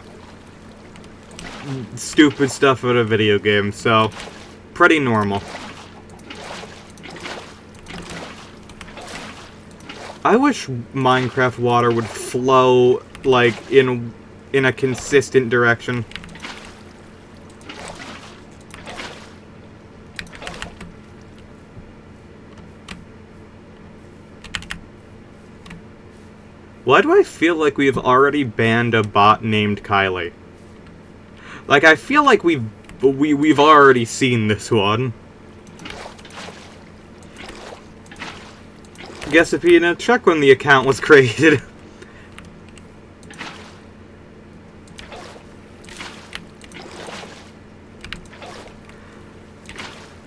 Speaker 1: stupid stuff at a video game, so pretty normal. I wish Minecraft water would flow, like, in a consistent direction. Why do I feel like we've already banned a bot named Kylie? Like, I feel like we've already seen this one. Guessapina, check when the account was created.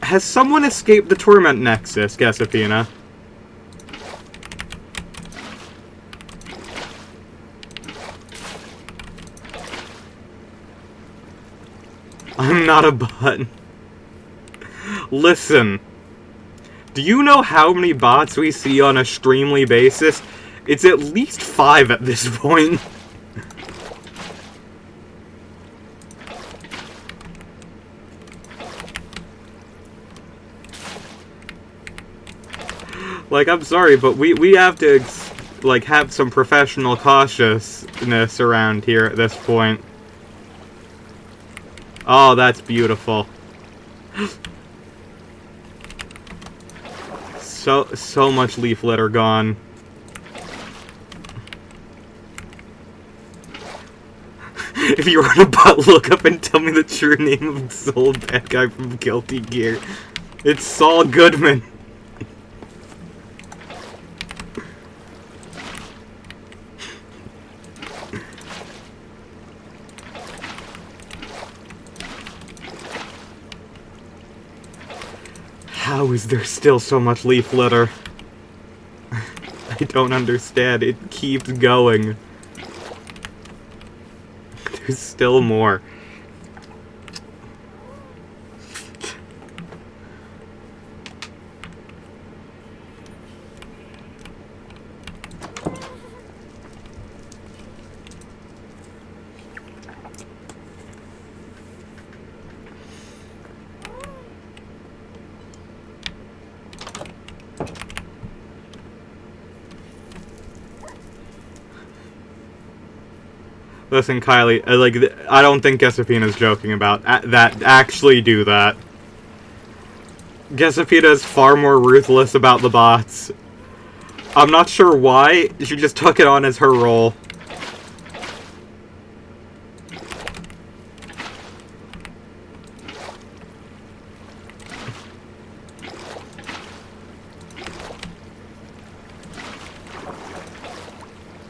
Speaker 1: Has someone escaped the Torment Nexus, Guessapina? I'm not a bot. Listen. Do you know how many bots we see on a streamly basis? It's at least 5 at this point. Like, I'm sorry, but we have to, like, have some professional cautiousness around here at this point. Oh, that's beautiful. So much leaf litter gone. If you run a bot, look up and tell me the true name of this old bad guy from Guilty Gear. It's Saul Goodman. How is there still so much leaf litter? I don't understand. It keeps going. There's still more. Listen, Kylie, I don't think Gesapina's joking about that. Actually do that. Gesapina is far more ruthless about the bots. I'm not sure why. She just took it on as her role.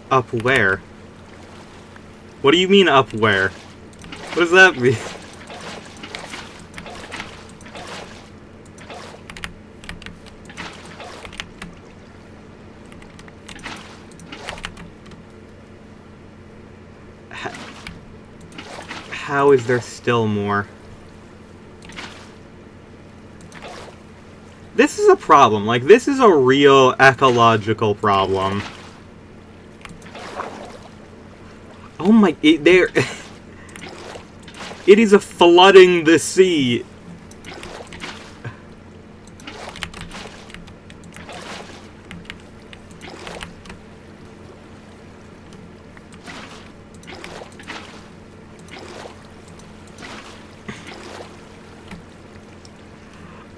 Speaker 1: Up where? What do you mean, up where? What does that mean? How is there still more? This is a problem. Like, this is a real ecological problem. Oh my, it is a flooding the sea.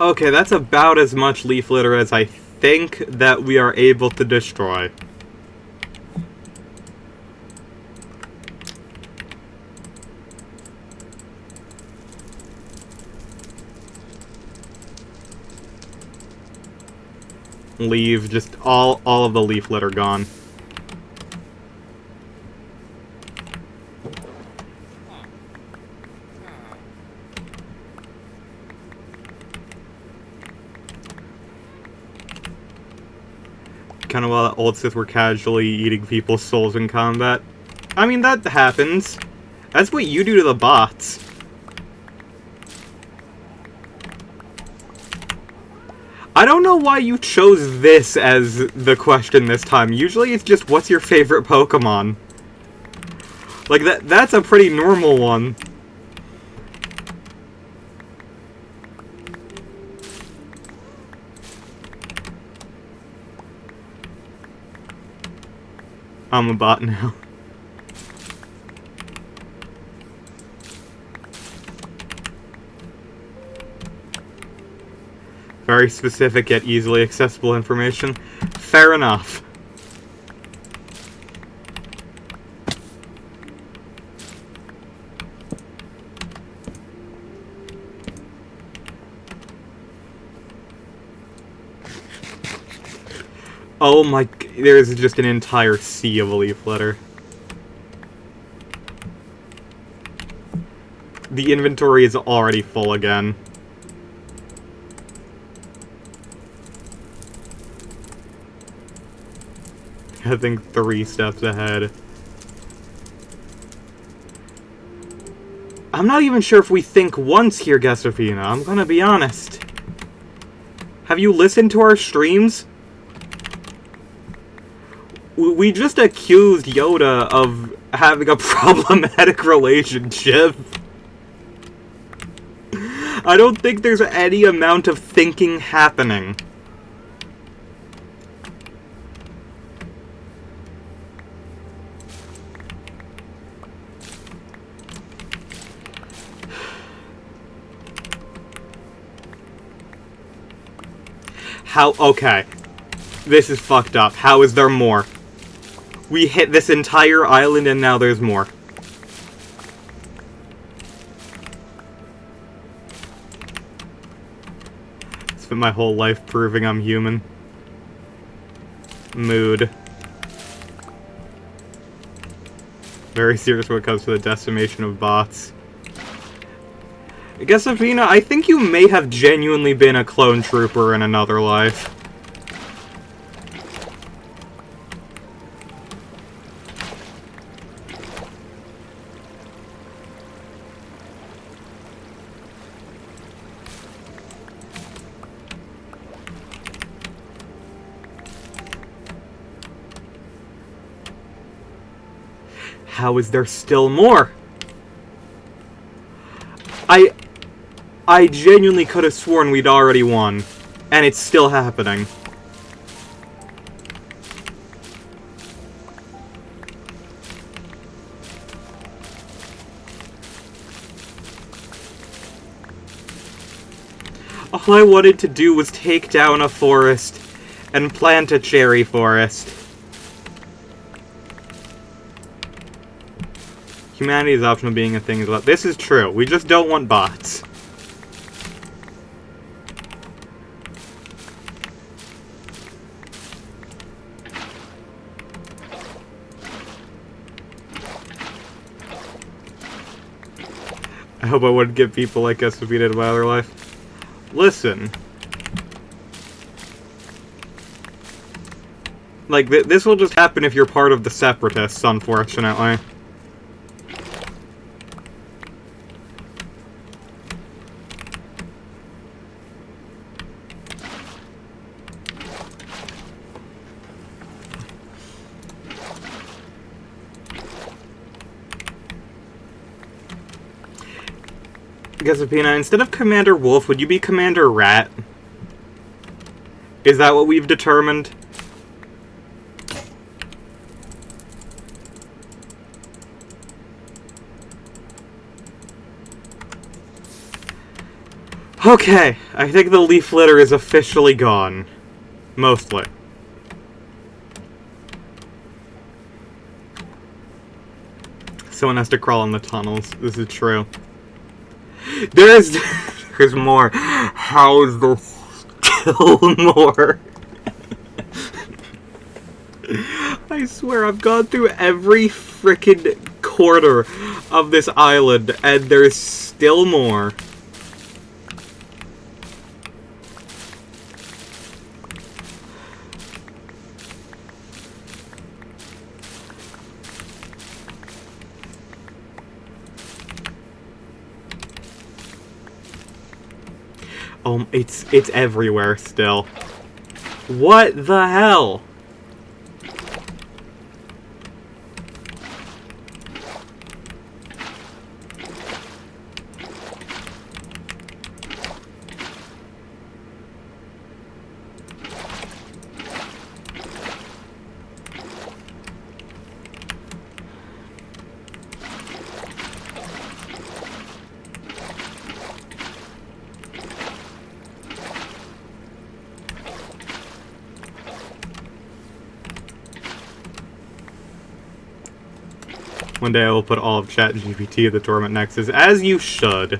Speaker 1: Okay, that's about as much leaf litter as I think that we are able to destroy. Leave, just all of the leaf litter gone. Kind of while the old Sith were casually eating people's souls in combat. I mean, that happens. That's what you do to the bots. I don't know why you chose this as the question this time. Usually it's just, what's your favorite Pokemon? Like, that's a pretty normal one. I'm a bot now. Very specific yet easily accessible information. Fair enough. Oh my, there's just an entire sea of leaf litter. The inventory is already full again. I think 3 steps ahead. I'm not even sure if we think once here, Gesapina. I'm gonna be honest. Have you listened to our streams? We just accused Yoda of having a problematic relationship. I don't think there's any amount of thinking happening. How? Okay. This is fucked up. How is there more? We hit this entire island and now there's more. spent my whole life proving I'm human. Mood. Very serious when it comes to the decimation of bots. GameGirlBeth, I think you may have genuinely been a clone trooper in another life. How is there still more? I genuinely could have sworn we'd already won, and it's still happening. All I wanted to do was take down a forest and plant a cherry forest. Humanity's option of being a thing is about. This is true. We just don't want bots. I hope I wouldn't get people like us defeated in my other life. Listen. Like, this will just happen if you're part of the Separatists, unfortunately. GameGirlBeth, instead of Commander Wolf, would you be Commander Rat? Is that what we've determined? Okay, I think the leaf litter is officially gone. Mostly. Someone has to crawl in the tunnels. This is true. There's more. How is there still more? I swear, I've gone through every frickin' corner of this island, and there's still more. It's everywhere still. What the hell? One day I will put all of ChatGPT at the Torment Nexus, as you should.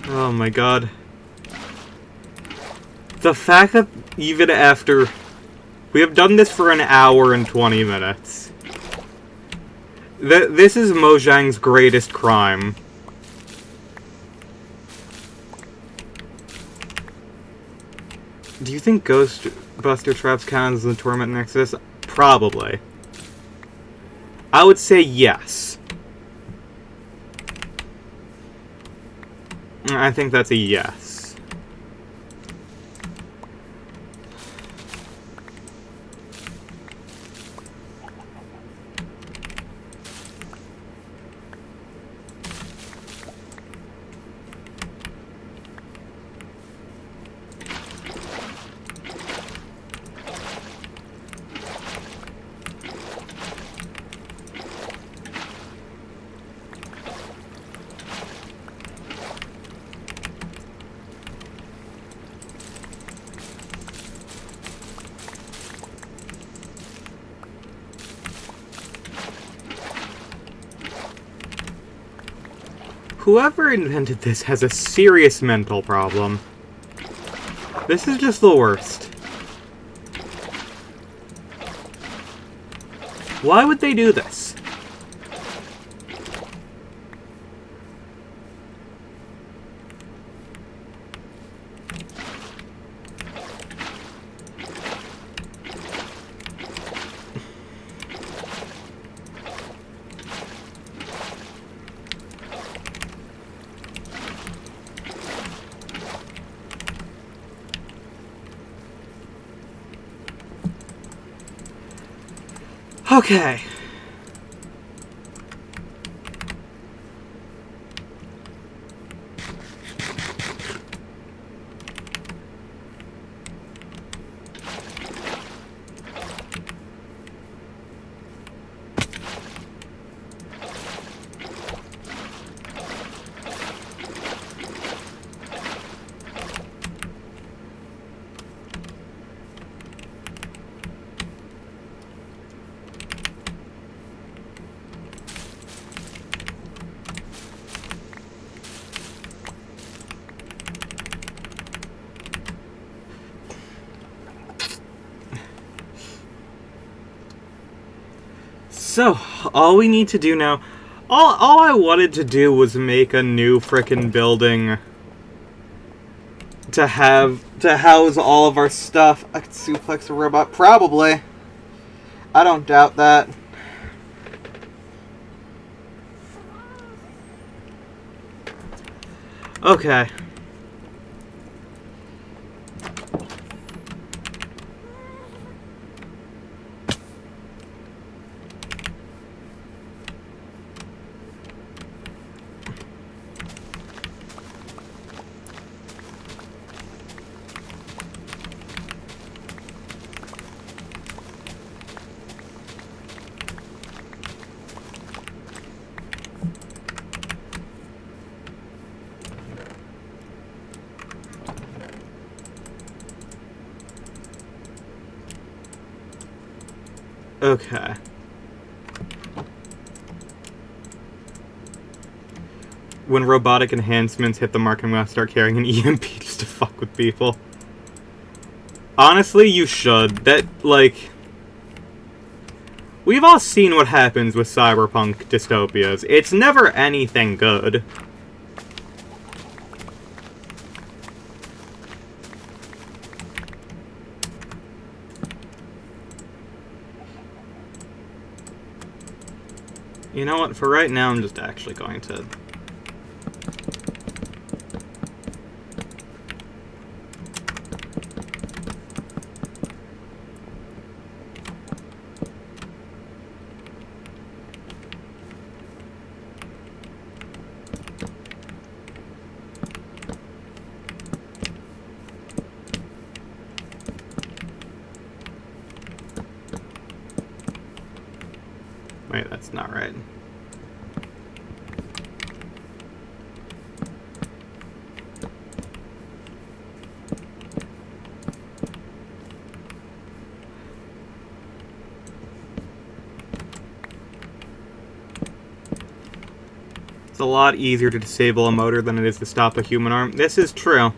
Speaker 1: Oh my god. The fact that even after... We have done this for an hour and 20 minutes. This is Mojang's greatest crime. Do you think Ghostbuster traps count as the Torment Nexus? Probably. I would say yes. I think that's a yes. Whoever invented this has a serious mental problem. This is just the worst. Why would they do this? Okay. So, all we need to do now... All I wanted to do was make a new frickin' building to house all of our stuff. I could suplex a robot, probably. I don't doubt that. Okay. Okay. When robotic enhancements hit the mark, I'm gonna start carrying an EMP just to fuck with people. Honestly, you should. That, like... We've all seen what happens with cyberpunk dystopias. It's never anything good. You know what? For right now, I'm just actually going to... Wait, that's not right. It's a lot easier to disable a motor than it is to stop a human arm. This is true.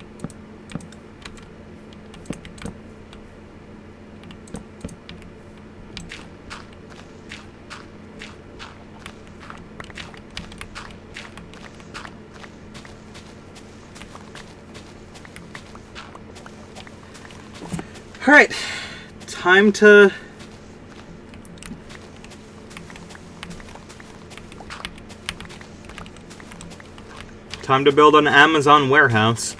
Speaker 1: Alright, time to... Time to build an Amazon warehouse.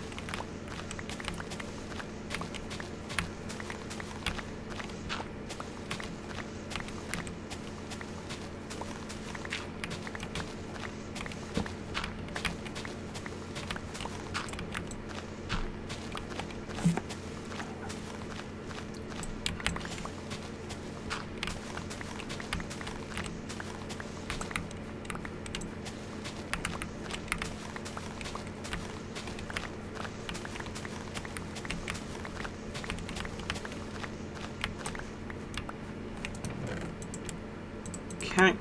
Speaker 1: Okay.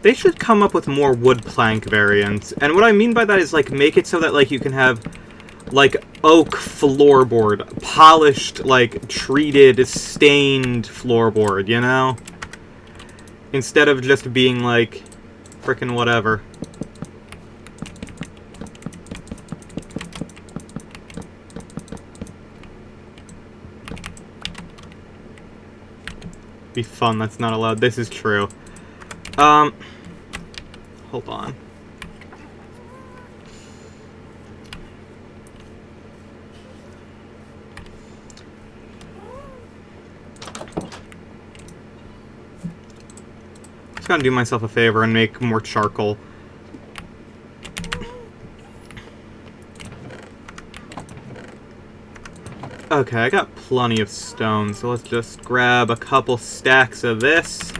Speaker 1: They should come up with more wood plank variants. And what I mean by that is, like, make it so that, like, you can have, like, oak floorboard. Polished, like, treated, stained floorboard, you know? Instead of just being, like, frickin' whatever. Be fun, that's not allowed. This is true. Hold on. Just gotta do myself a favor and make more charcoal. Okay, I got plenty of stone, so let's just grab a couple stacks of this.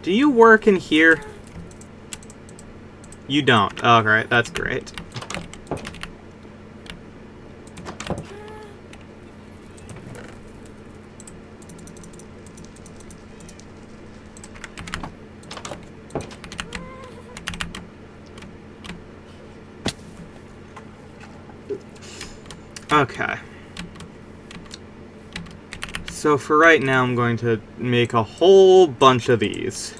Speaker 1: Do you work in here? You don't. Alright, that's great. Okay. So for right now, I'm going to make a whole bunch of these.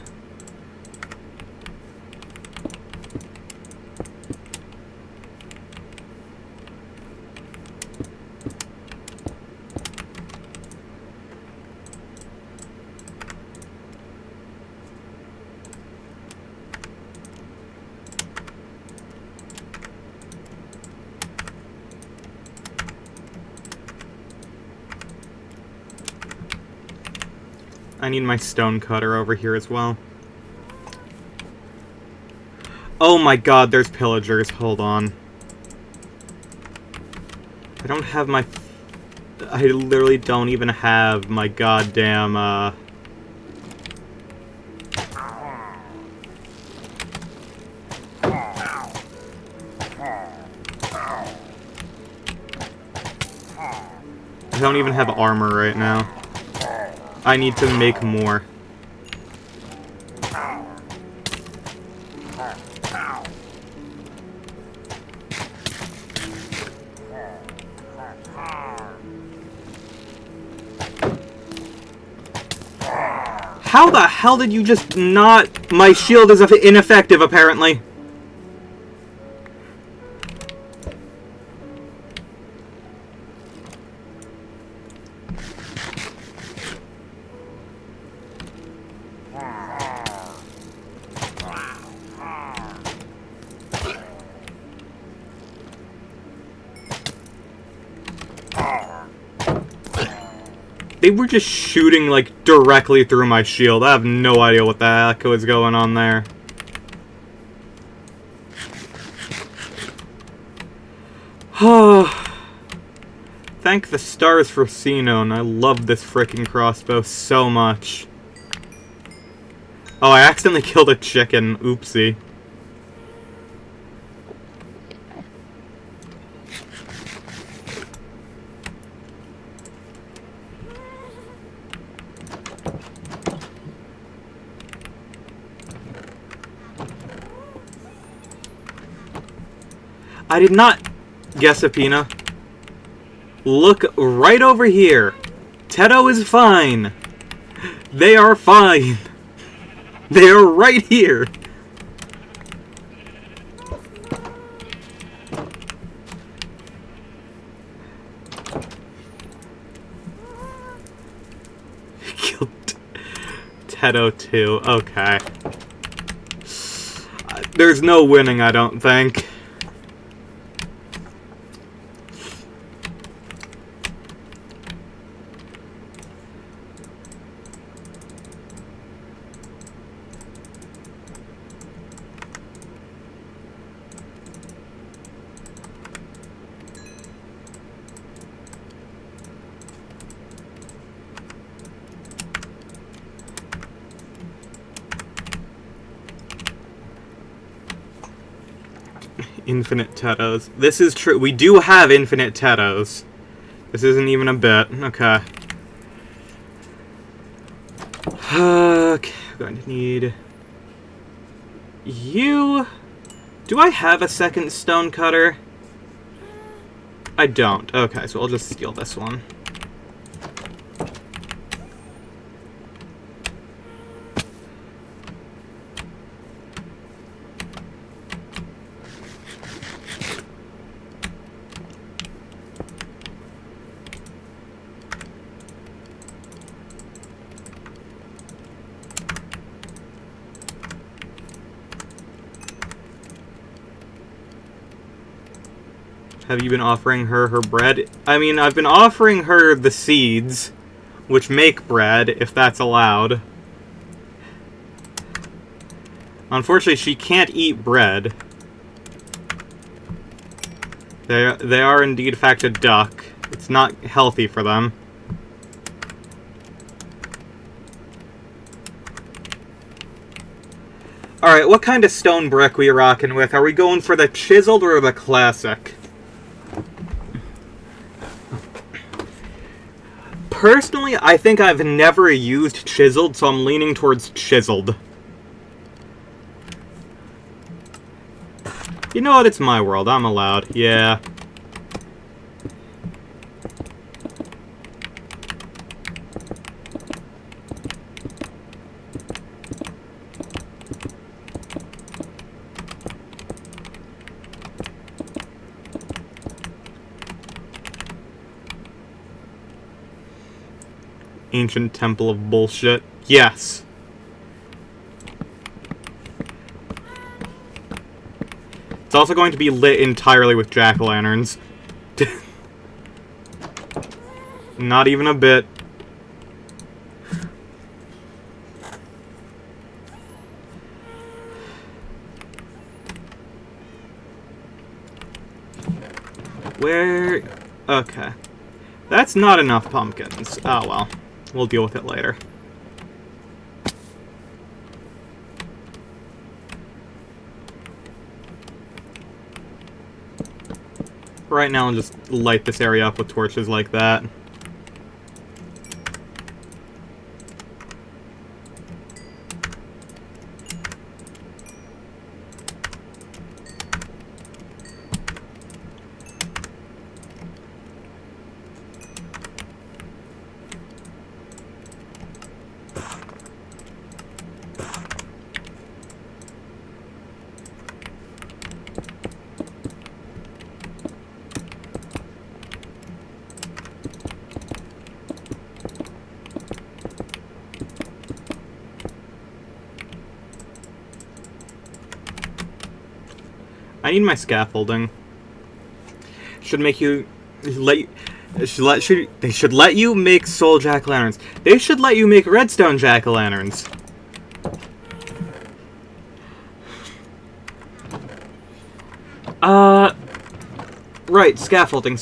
Speaker 1: I need my stone cutter over here as well. Oh my god, there's pillagers. Hold on. I don't have my... I literally don't even have my goddamn, I don't even have armor right now. I need to make more. How the hell did you just not... My shield is ineffective, apparently. They were just shooting, like, directly through my shield. I have no idea what the heck was going on there. Thank the stars for Xenon. I love this frickin' crossbow so much. Oh, I accidentally killed a chicken. Oopsie. I did not guess a Pina. Look right over here. Teto is fine. They are fine. They are right here. Killed Teto too. Okay. There's no winning, I don't think. Infinite Tetos. This is true. We do have infinite Tetos. This isn't even a bit. Okay. Okay, I'm going to need you. Do I have a second stone cutter? I don't. Okay, so I'll just steal this one. Have you been offering her her bread? I mean, I've been offering her the seeds, which make bread, if that's allowed. Unfortunately, she can't eat bread. They are indeed, in fact, a duck. It's not healthy for them. Alright, what kind of stone brick we rocking with? Are we going for the chiseled or the classic? Personally, I think I've never used chiseled, so I'm leaning towards chiseled. You know what? It's my world. I'm allowed. Yeah. Ancient temple of bullshit. Yes. It's also going to be lit entirely with jack-o'-lanterns. Not even a bit. Where... Okay. That's not enough pumpkins. Oh well. We'll deal with it later. Right now, I'll just light this area up with torches like that. I need my scaffolding. Should make you they should let you make soul jack-o'-lanterns. They should let you make redstone jack-o'-lanterns. Right, scaffolding.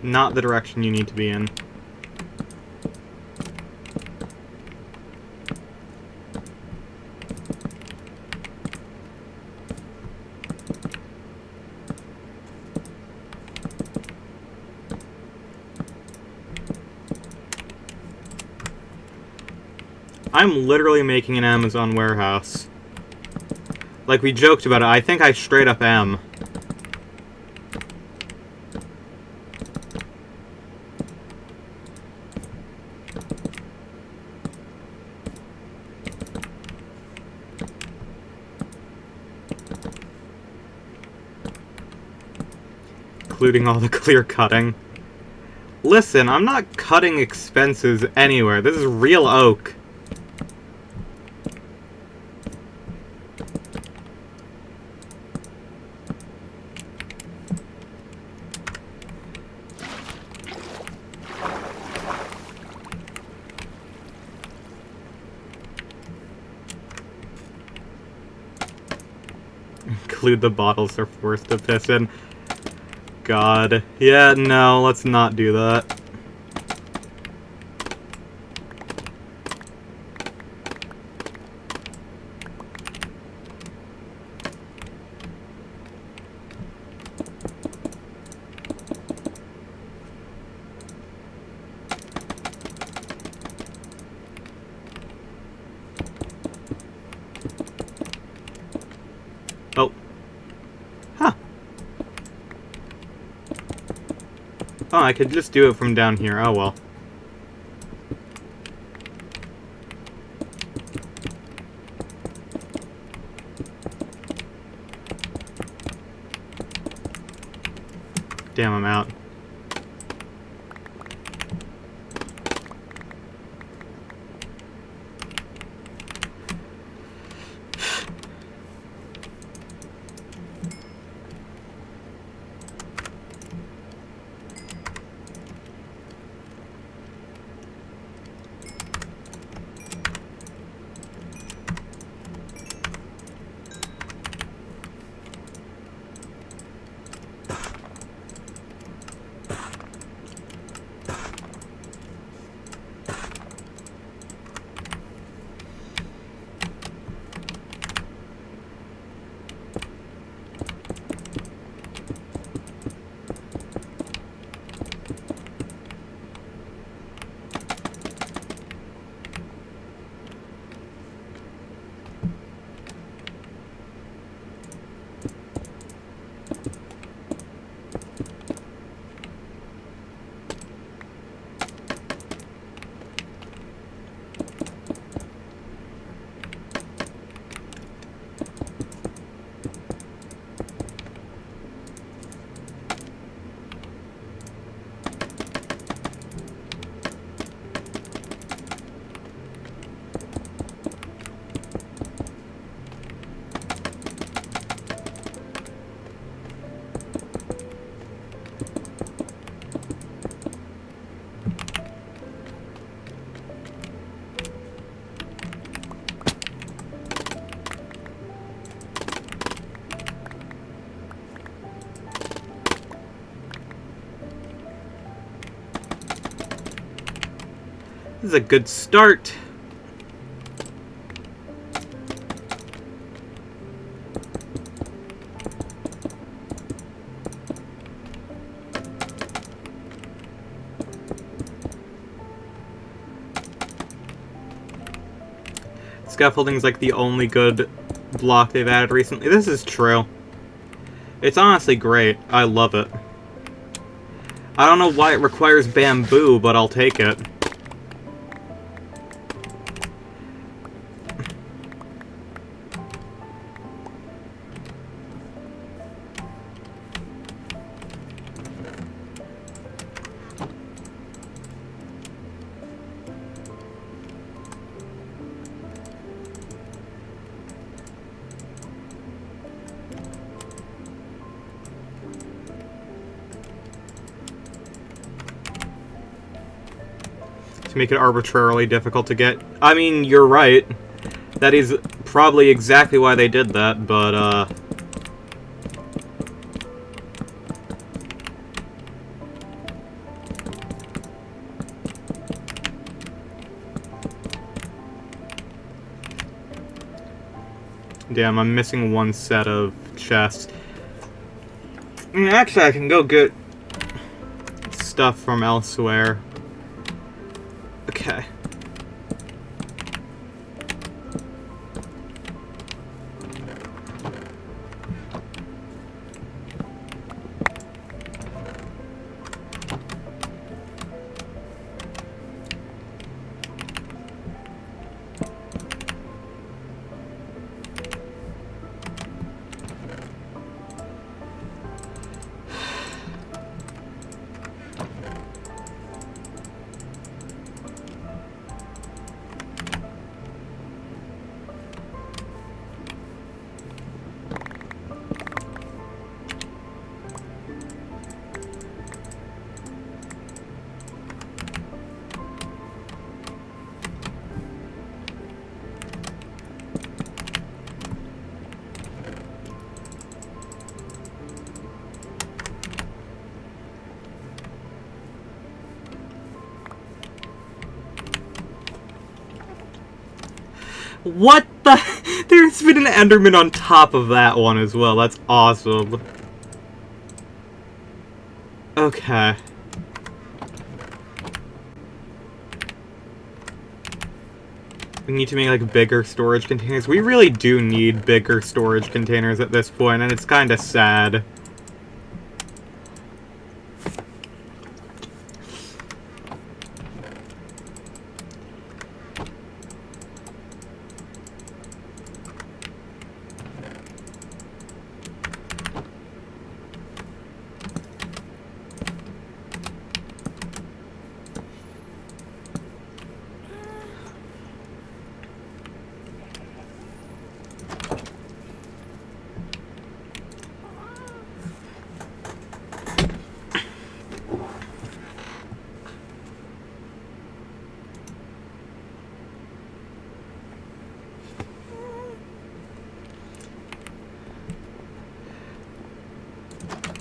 Speaker 1: not the direction you need to be in. I'm literally making an Amazon warehouse. Like we joked about it, I think I straight up am. Including all the clear cutting. Listen, I'm not cutting expenses anywhere. This is real oak. Include the bottles they're forced to piss in. God. Yeah, no, let's not do that. Oh. Huh. Oh, I could just do it from down here. Oh, well. Damn, I'm out. This is a good start. Scaffolding's like the only good block they've added recently. This is true. It's honestly great. I love it. I don't know why it requires bamboo, but I'll take it. To make it arbitrarily difficult to get. I mean, you're right. That is probably exactly why they did that, but, Damn, I'm missing one set of chests. Actually, I can go get stuff from elsewhere. Okay. What the? There's been an Enderman on top of that one as well. That's awesome. Okay. We need to make, like, bigger storage containers. We really do need bigger storage containers at this point, and it's kind of sad.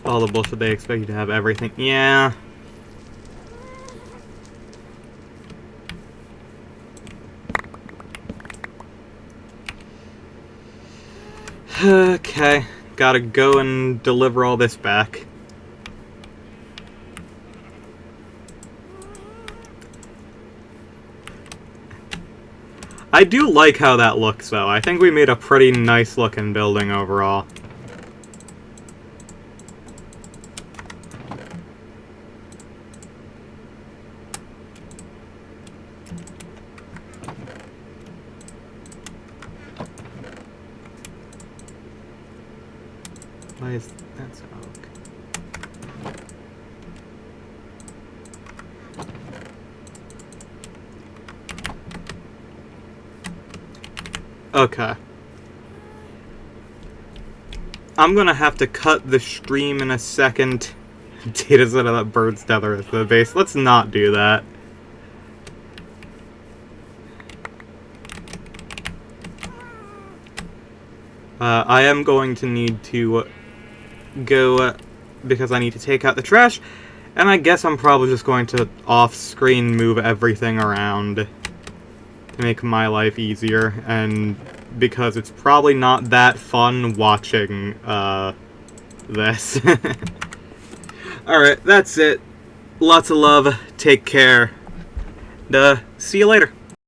Speaker 1: All the bullshit they expect you to have everything. Yeah. Okay. Gotta go and deliver all this back. I do like how that looks, though. I think we made a pretty nice looking building overall. Why is that so okay. I'm gonna have to cut the stream in a second. Data's out of that bird's tether at the base. Let's not do that. I am going to need to go because I need to take out the trash, and I guess I'm probably just going to off-screen move everything around to make my life easier, and because it's probably not that fun watching this. Alright, that's it. Lots of love, take care, and see you later.